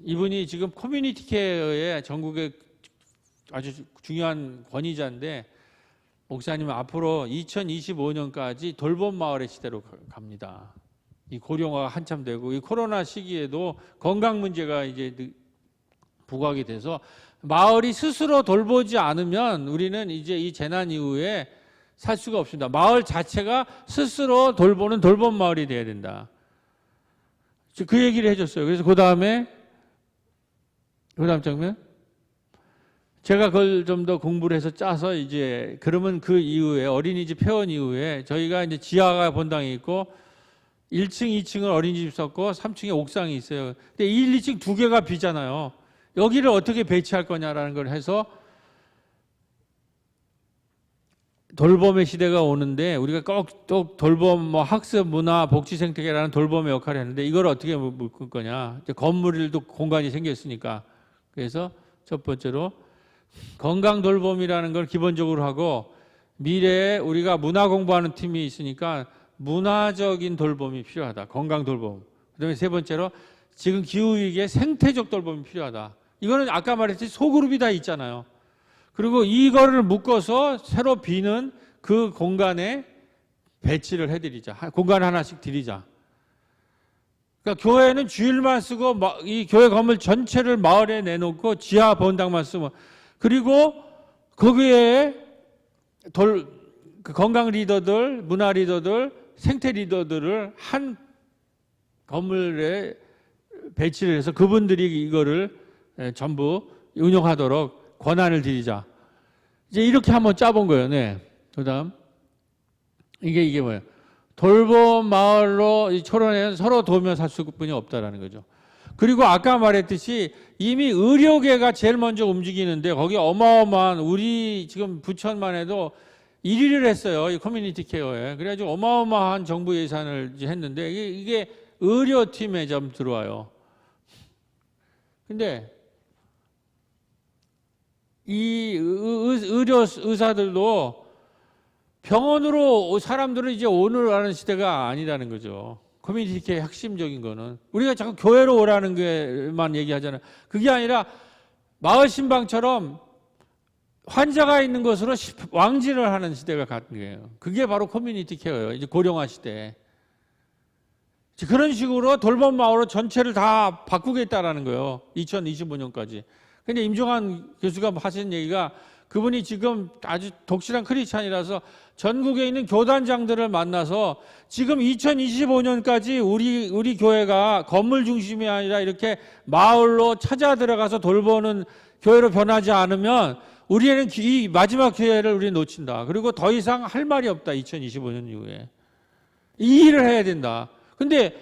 이분이 지금 커뮤니티 케어의 전국의 아주 중요한 권위자인데 목사님은 앞으로 2025년까지 돌봄 마을의 시대로 갑니다. 이 고령화가 한참 되고 이 코로나 시기에도 건강 문제가 이제 부각이 돼서 마을이 스스로 돌보지 않으면 우리는 이제 이 재난 이후에 살 수가 없습니다. 마을 자체가 스스로 돌보는 돌봄 마을이 돼야 된다. 그 얘기를 해줬어요. 그래서 그 다음 장면. 제가 그걸 좀 더 공부를 해서 짜서 이제 그러면 그 이후에 어린이집 폐원 이후에 저희가 이제 지하가 본당이 있고 1층, 2층을 어린이집 썼고 3층에 옥상이 있어요. 근데 1, 2층 두 개가 비잖아요. 여기를 어떻게 배치할 거냐라는 걸 해서 돌봄의 시대가 오는데 우리가 꼭 또 돌봄 뭐 학습 문화 복지 생태계라는 돌봄의 역할을 했는데 이걸 어떻게 묶을 거냐. 이제 건물도 공간이 생겼으니까. 그래서 첫 번째로 건강 돌봄이라는 걸 기본적으로 하고 미래에 우리가 문화 공부하는 팀이 있으니까 문화적인 돌봄이 필요하다. 건강 돌봄. 그다음에 세 번째로 지금 기후 위기에 생태적 돌봄이 필요하다. 이거는 아까 말했듯이 소그룹이 다 있잖아요. 그리고 이거를 묶어서 새로 비는 그 공간에 배치를 해드리자. 공간 하나씩 드리자. 그러니까 교회는 주일만 쓰고 이 교회 건물 전체를 마을에 내놓고 지하 본당만 쓰면 그리고 거기에 그 건강 리더들, 문화 리더들, 생태 리더들을 한 건물에 배치를 해서 그분들이 이거를 전부 운영하도록 권한을 드리자. 이제 이렇게 한번 짜본 거예요. 네. 그다음 이게 뭐예요? 돌봄 마을로 이 초론에는 서로 도우며 살 수뿐이 없다라는 거죠. 그리고 아까 말했듯이 이미 의료계가 제일 먼저 움직이는데 거기 어마어마한 우리 지금 부천만 해도 1위를 했어요. 이 커뮤니티 케어에. 그래가지고 어마어마한 정부 예산을 했는데 이게 의료팀에 좀 들어와요. 근데 이 의사들도 병원으로 사람들을 이제 오라는 시대가 아니라는 거죠. 커뮤니티 케어의 핵심적인 거는 우리가 자꾸 교회로 오라는 게만 얘기하잖아요. 그게 아니라 마을 신방처럼 환자가 있는 곳으로 왕진을 하는 시대가 같은 거예요. 그게 바로 커뮤니티 케어예요. 이제 고령화 시대. 그런 식으로 돌봄 마을로 전체를 다 바꾸겠다라는 거예요. 2025년까지. 근데 임종환 교수가 하신 얘기가 그분이 지금 아주 독실한 크리스찬이라서 전국에 있는 교단장들을 만나서 지금 2025년까지 우리 교회가 건물 중심이 아니라 이렇게 마을로 찾아 들어가서 돌보는 교회로 변하지 않으면 우리는 이 마지막 기회를 우리 놓친다. 그리고 더 이상 할 말이 없다. 2025년 이후에. 이 일을 해야 된다. 근데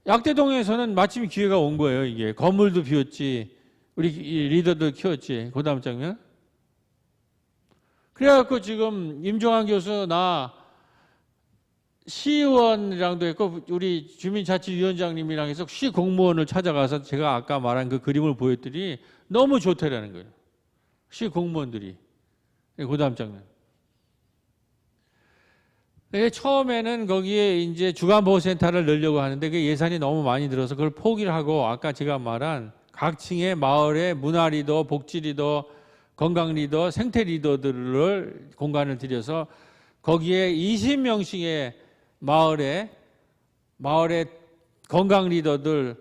약대동에서는 마침 기회가 온 거예요. 이게 건물도 비웠지, 우리 리더도 키웠지. 그 다음 장면. 그래갖고 지금 임종환 교수 나 시의원이랑도 했고 우리 주민자치위원장님이랑 해서 시 공무원을 찾아가서 제가 아까 말한 그 그림을 보였더니 너무 좋다라는 거예요. 시 공무원들이. 그 다음 장면. 처음에는 거기에 이제 주간보호센터를 넣으려고 하는데 그 예산이 너무 많이 들어서 그걸 포기를 하고 아까 제가 말한 각 층의 마을의 문화 리더, 복지 리더, 건강 리더, 생태 리더들을 공간을 들여서 거기에 20명씩의 마을의 건강 리더들,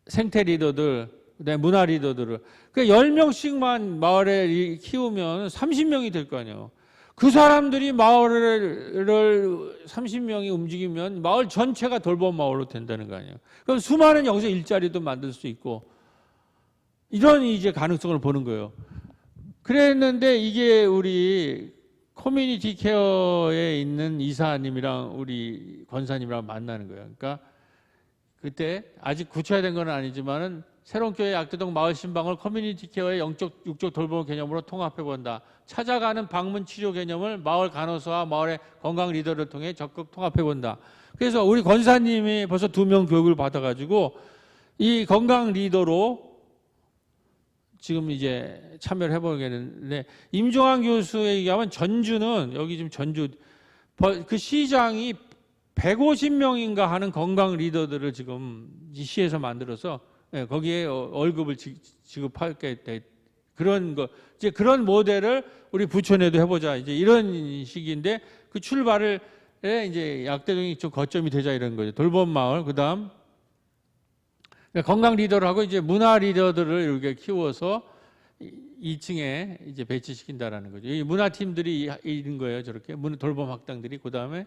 생태 리더들, 그다음에 문화 리더들을 그 10명씩만 마을에 키우면 30명이 될 거 아니에요. 그 사람들이 마을을 30명이 움직이면 마을 전체가 돌봄 마을로 된다는 거 아니에요. 그럼 수많은 여기서 일자리도 만들 수 있고 이런 이제 가능성을 보는 거예요. 그랬는데 이게 우리 커뮤니티 케어에 있는 이사님이랑 우리 권사님이랑 만나는 거예요. 그러니까 그때 아직 구체화된 건 아니지만은 새로운 교회 약대동 마을 신방을 커뮤니티 케어의 영적 육적 돌봄 개념으로 통합해 본다. 찾아가는 방문 치료 개념을 마을 간호사와 마을의 건강 리더를 통해 적극 통합해 본다. 그래서 우리 권사님이 벌써 2명 교육을 받아가지고 이 건강 리더로 지금 이제 참여를 해보겠는데 임종환 교수에 얘기하면 전주는 여기 지금 전주 그 시장이 150명인가 하는 건강 리더들을 지금 이 시에서 만들어서 거기에 월급을 지급하게 돼 그런 거 이제 그런 모델을 우리 부천에도 해보자 이제 이런 식인데 그 출발을 이제 약대동이 좀 거점이 되자 이런 거죠. 돌봄 마을 그다음 건강 리더를 이제 문화 리더들을 이렇게 키워서 2층에 이제 배치시킨다라는 거죠. 이 문화팀들이 있는 거예요. 저렇게 돌봄 학당들이 그다음에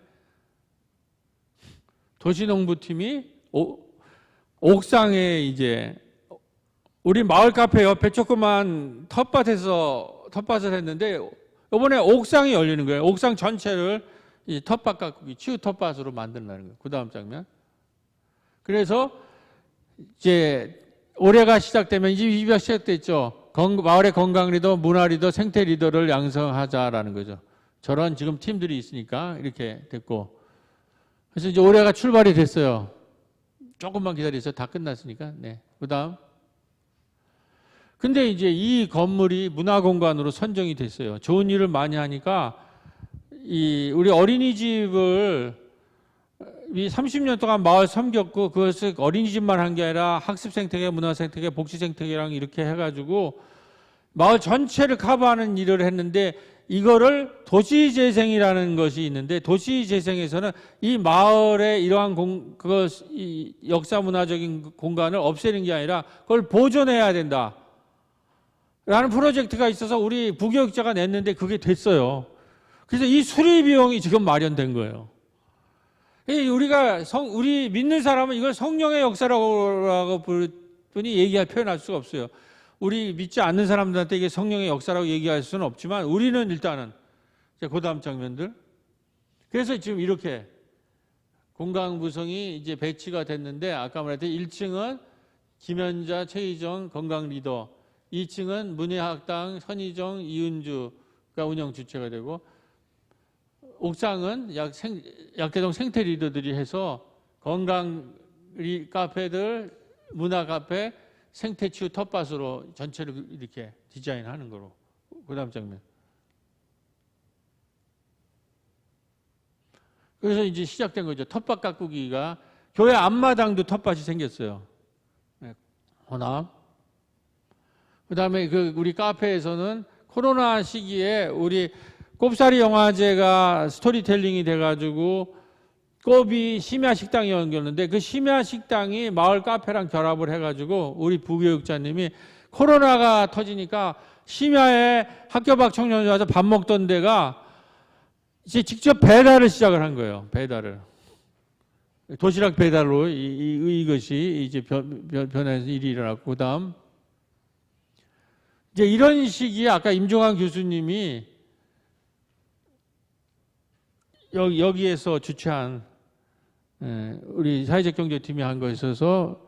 도시농부팀이 옥상에 이제 우리 마을 카페 옆에 조그만 텃밭을 했는데 이번에 옥상이 열리는 거예요. 옥상 전체를 이 텃밭 가꾸기 치유 텃밭으로 만든다는 거예요. 그 다음 장면. 그래서 이제 올해가 시작되면 이제 입이가 시작됐죠. 마을의 건강 리더, 문화 리더, 생태 리더를 양성하자라는 거죠. 저런 지금 팀들이 있으니까 이렇게 됐고. 그래서 이제 올해가 출발이 됐어요. 조금만 기다리세요. 다 끝났으니까. 네. 그 다음. 근데 이제 이 건물이 문화공간으로 선정이 됐어요. 좋은 일을 많이 하니까 우리 어린이집을 이 30년 동안 마을 섬겼고 그것을 어린이집만 한 게 아니라 학습 생태계, 문화 생태계, 복지 생태계랑 이렇게 해가지고 마을 전체를 커버하는 일을 했는데 이거를 도시재생이라는 것이 있는데 도시재생에서는 이 마을의 이러한 이 역사 문화적인 공간을 없애는 게 아니라 그걸 보존해야 된다. 라는 프로젝트가 있어서 우리 부교육자가 냈는데 그게 됐어요. 그래서 이 수리 비용이 지금 마련된 거예요. 우리 믿는 사람은 이걸 성령의 역사라고 분이 얘기할 표현할 수가 없어요. 우리 믿지 않는 사람들한테 이게 성령의 역사라고 얘기할 수는 없지만 우리는 일단은 그 다음 장면들. 그래서 지금 이렇게 공간 구성이 이제 배치가 됐는데 아까 말했듯이 1층은 김현자, 최희정 건강 리더, 2층은 문예학당 선희정, 이은주가 운영 주체가 되고 옥상은 약대동 생태 리더들이 해서 건강 카페들, 문화 카페, 생태치유 텃밭으로 전체를 이렇게 디자인하는 거로. 그 다음 장면. 그래서 이제 시작된 거죠. 텃밭 가꾸기가 교회 앞마당도 텃밭이 생겼어요. 하나. 그 다음에 우리 카페에서는 코로나 시기에 우리 꼽사리 영화제가 스토리텔링이 돼가지고 꼽이 심야식당이 연결했는데 그 심야식당이 마을 카페랑 결합을 해가지고 우리 부교육자님이 코로나가 터지니까 심야에 학교 밖 청년이 와서 밥 먹던 데가 이제 직접 배달을 시작을 한 거예요. 배달을. 도시락 배달로 이것이 이제 변해서 일이 일어났고, 그 다음 이제 이런 식이 아까 임종환 교수님이 여기에서 주최한 우리 사회적 경제팀이 한 거에 있어서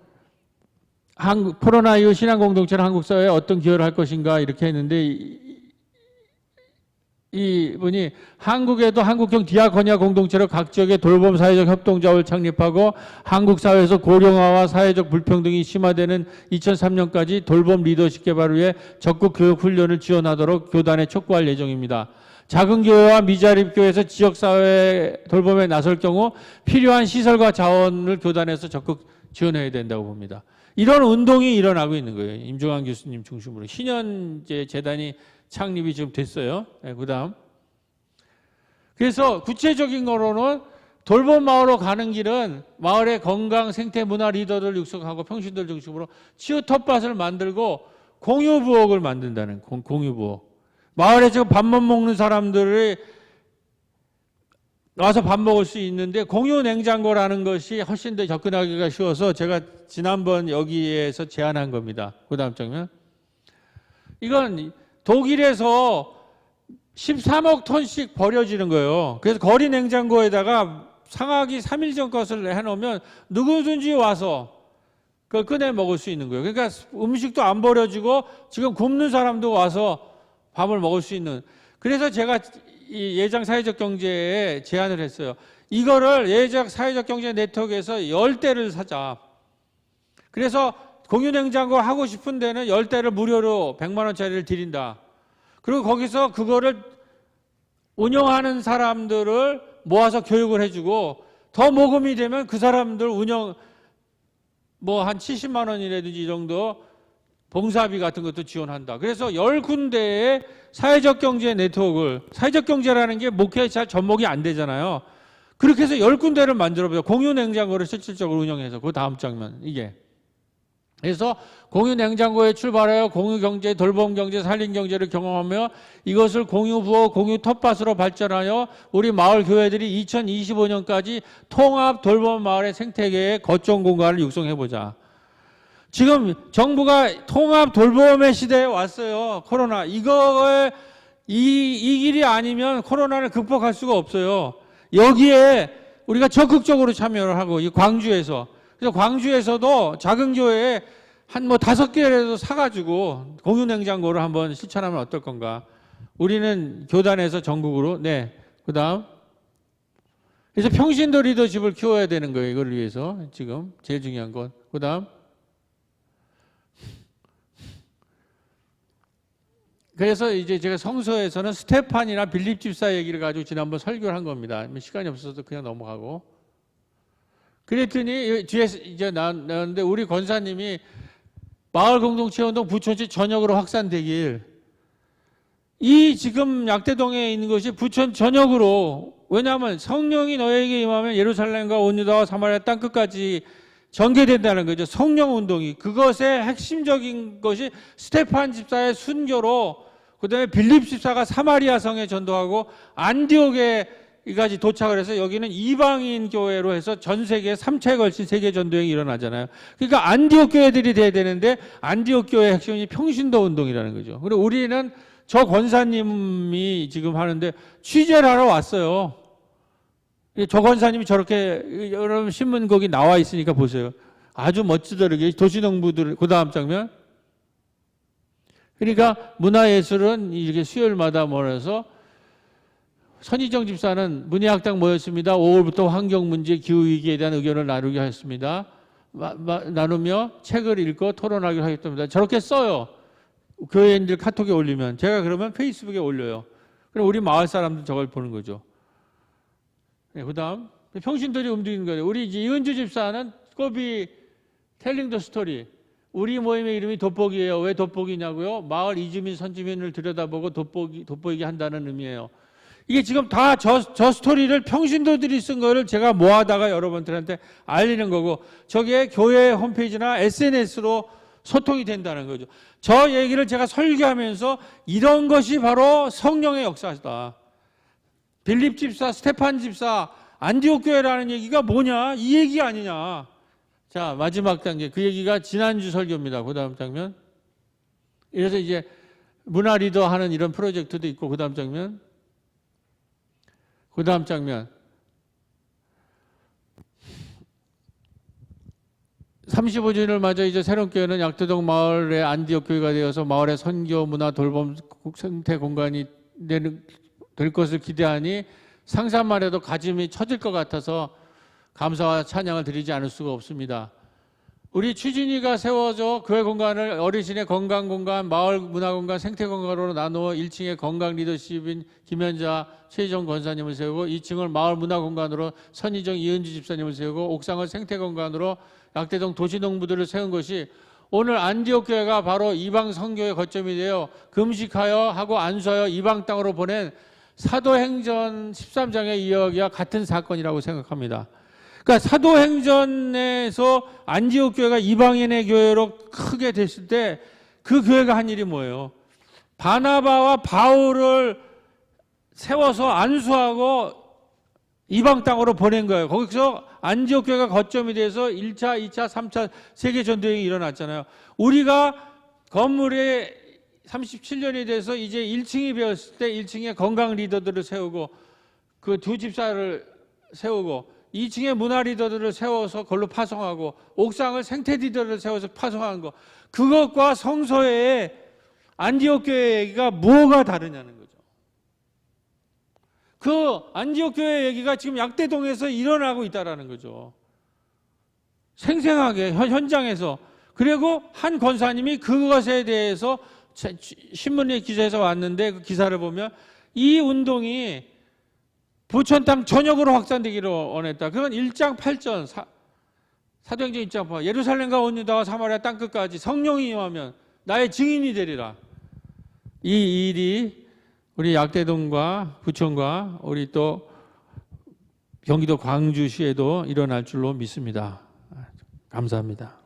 코로나 이후 신앙 공동체는 한국 사회에 어떤 기여를 할 것인가 이렇게 했는데 이분이 한국에도 한국형 디아코니아 공동체로 각 지역의 돌봄 사회적 협동조합을 창립하고 한국 사회에서 고령화와 사회적 불평등이 심화되는 2003년까지 돌봄 리더십 개발을 위해 적극 교육 훈련을 지원하도록 교단에 촉구할 예정입니다. 작은 교회와 미자립 교회에서 지역사회 돌봄에 나설 경우 필요한 시설과 자원을 교단에서 적극 지원해야 된다고 봅니다. 이런 운동이 일어나고 있는 거예요. 임종환 교수님 중심으로. 신현재 재단이 창립이 지금 됐어요. 네, 그 다음. 그래서 구체적인 거로는 돌봄 마을로 가는 길은 마을의 건강, 생태, 문화 리더들 육성하고 평신들 중심으로 치유 텃밭을 만들고 공유 부엌을 만든다는 공유 부엌. 마을에 지금 밥만 먹는 사람들이 와서 밥 먹을 수 있는데 공유 냉장고라는 것이 훨씬 더 접근하기가 쉬워서 제가 지난번 여기에서 제안한 겁니다. 그 다음 장면. 이건 독일에서 13억 톤씩 버려지는 거예요. 그래서 거리 냉장고에다가 상하기 3일 전 것을 해놓으면 누구든지 와서 그걸 꺼내 먹을 수 있는 거예요. 그러니까 음식도 안 버려지고 지금 굶는 사람도 와서 밥을 먹을 수 있는. 그래서 제가 이 예장 사회적 경제에 제안을 했어요. 이거를 예장 사회적 경제 네트워크에서 10대를 사자. 그래서 공유 냉장고 하고 싶은 데는 10대를 무료로 100만 원짜리를 드린다. 그리고 거기서 그거를 운영하는 사람들을 모아서 교육을 해주고 더 모금이 되면 그 사람들 운영 뭐 한 70만 원이라든지 이 정도 봉사비 같은 것도 지원한다. 그래서 10군데의 사회적 경제 네트워크를, 사회적 경제라는 게 목회에 잘 접목이 안 되잖아요. 그렇게 해서 10군데를 만들어보자. 공유 냉장고를 실질적으로 운영해서. 그 다음 장면, 이게. 그래서 공유 냉장고에 출발하여 공유 경제, 돌봄 경제, 살림 경제를 경험하며 이것을 공유 부엌, 공유 텃밭으로 발전하여 우리 마을 교회들이 2025년까지 통합 돌봄 마을의 생태계의 거점 공간을 육성해보자. 지금 정부가 통합 돌봄의 시대에 왔어요. 코로나. 이거에 이 길이 아니면 코로나를 극복할 수가 없어요. 여기에 우리가 적극적으로 참여를 하고 이 광주에서. 그래서 광주에서도 작은 교회에 한 뭐 5개라도 사가지고 공유 냉장고를 한번 실천하면 어떨 건가. 우리는 교단에서 전국으로. 네. 그 다음. 그래서 평신도 리더십을 키워야 되는 거예요. 이걸 위해서. 지금 제일 중요한 건. 그 다음. 그래서 이제 제가 성서에서는 스테판이나 빌립 집사 얘기를 가지고 지난번 설교를 한 겁니다. 시간이 없어서 그냥 넘어가고. 그랬더니 뒤에 이제 나왔는데 우리 권사님이 마을 공동체 운동 부천시 전역으로 확산되길. 이 지금 약대동에 있는 것이 부천 전역으로. 왜냐하면 성령이 너에게 임하면 예루살렘과 온 유다와 사마리아 땅끝까지 전개된다는 거죠. 성령 운동이. 그것의 핵심적인 것이 스테판 집사의 순교로 그다음에 빌립 집사가 사마리아 성에 전도하고 안디옥에까지 도착을 해서 여기는 이방인 교회로 해서 전 세계 3차에 걸친 세계 전도행이 일어나잖아요. 그러니까 안디옥 교회들이 돼야 되는데 안디옥 교회의 핵심이 평신도 운동이라는 거죠. 그리고 우리는 저 권사님이 지금 하는데 취재를 하러 왔어요. 저 권사님이 저렇게 여러분 신문 거기 나와 있으니까 보세요. 아주 멋지더라고요. 도시농부들. 그 다음 장면. 그러니까 문화예술은 이렇게 수요일마다 모여서 선희정 집사는 문예학당 모였습니다. 5월부터 환경문제, 기후위기에 대한 의견을 나누게 하였습니다. 나누며 책을 읽고 토론하기로 하겠답니다. 저렇게 써요. 교회인들 카톡에 올리면. 제가 그러면 페이스북에 올려요. 그럼 우리 마을 사람들 저걸 보는 거죠. 네, 그 다음. 평신들이 움직이는 거예요. 우리 이은주 집사는 꼬비 텔링 더 스토리. 우리 모임의 이름이 돋보기예요. 왜 돋보기냐고요? 마을 이주민 선주민을 들여다보고 돋보이게 한다는 의미예요. 이게 지금 다 저 스토리를 평신도들이 쓴 거를 제가 모아다가 여러분들한테 알리는 거고 저게 교회 홈페이지나 SNS로 소통이 된다는 거죠. 저 얘기를 제가 설교하면서 이런 것이 바로 성령의 역사다. 빌립 집사, 스테판 집사, 안디옥 교회라는 얘기가 뭐냐? 이 얘기 아니냐? 자, 마지막 단계. 그 얘기가 지난주 설교입니다. 그 다음 장면. 그래서 이제 문화 리더 하는 이런 프로젝트도 있고, 그 다음 장면. 그 다음 장면. 35주년을 맞아 이제 새로운 교회는 약대동 마을의 안디옥 교회가 되어서 마을의 선교, 문화, 돌봄, 생태 공간이 될 것을 기대하니 상상만 해도 가슴이 처질 것 같아서 감사와 찬양을 드리지 않을 수가 없습니다. 우리 추진위가 세워져 교회 공간을 어르신의 건강 공간, 마을 문화 공간, 생태 공간으로 나누어 1층에 건강 리더십인 김현자, 최희정 권사님을 세우고 2층을 마을 문화 공간으로 선희정, 이은주 집사님을 세우고 옥상을 생태 공간으로 약대동 도시농부들을 세운 것이 오늘 안디옥 교회가 바로 이방 선교의 거점이 되어 금식하여 하고 안수하여 이방 땅으로 보낸 사도행전 13장의 이야기와 같은 사건이라고 생각합니다. 그러니까 사도행전에서 안디옥 교회가 이방인의 교회로 크게 됐을 때 그 교회가 한 일이 뭐예요? 바나바와 바울을 세워서 안수하고 이방 땅으로 보낸 거예요. 거기서 안디옥 교회가 거점이 돼서 1차, 2차, 3차 세계 전도행이 일어났잖아요. 우리가 건물에 37년이 돼서 이제 1층이 되었을 때 1층에 건강 리더들을 세우고 그 두 집사를 세우고 2층에 문화 리더들을 세워서 그걸로 파송하고 옥상을 생태 리더를 세워서 파송하는 거, 그것과 성서의 안디옥 교회 얘기가 뭐가 다르냐는 거죠. 그 안디옥 교회 얘기가 지금 약대동에서 일어나고 있다라는 거죠. 생생하게 현장에서. 그리고 한 권사님이 그것에 대해서 신문에 기사에서 왔는데 그 기사를 보면 이 운동이 부천 땅 전역으로 확산되기를 원했다. 그건 1장 8절 사도행전 1장 8 예루살렘과 온 유다와 사마리아 땅끝까지 성령이 임하면 나의 증인이 되리라. 이 일이 우리 약대동과 부천과 우리 또 경기도 광주시에도 일어날 줄로 믿습니다. 감사합니다.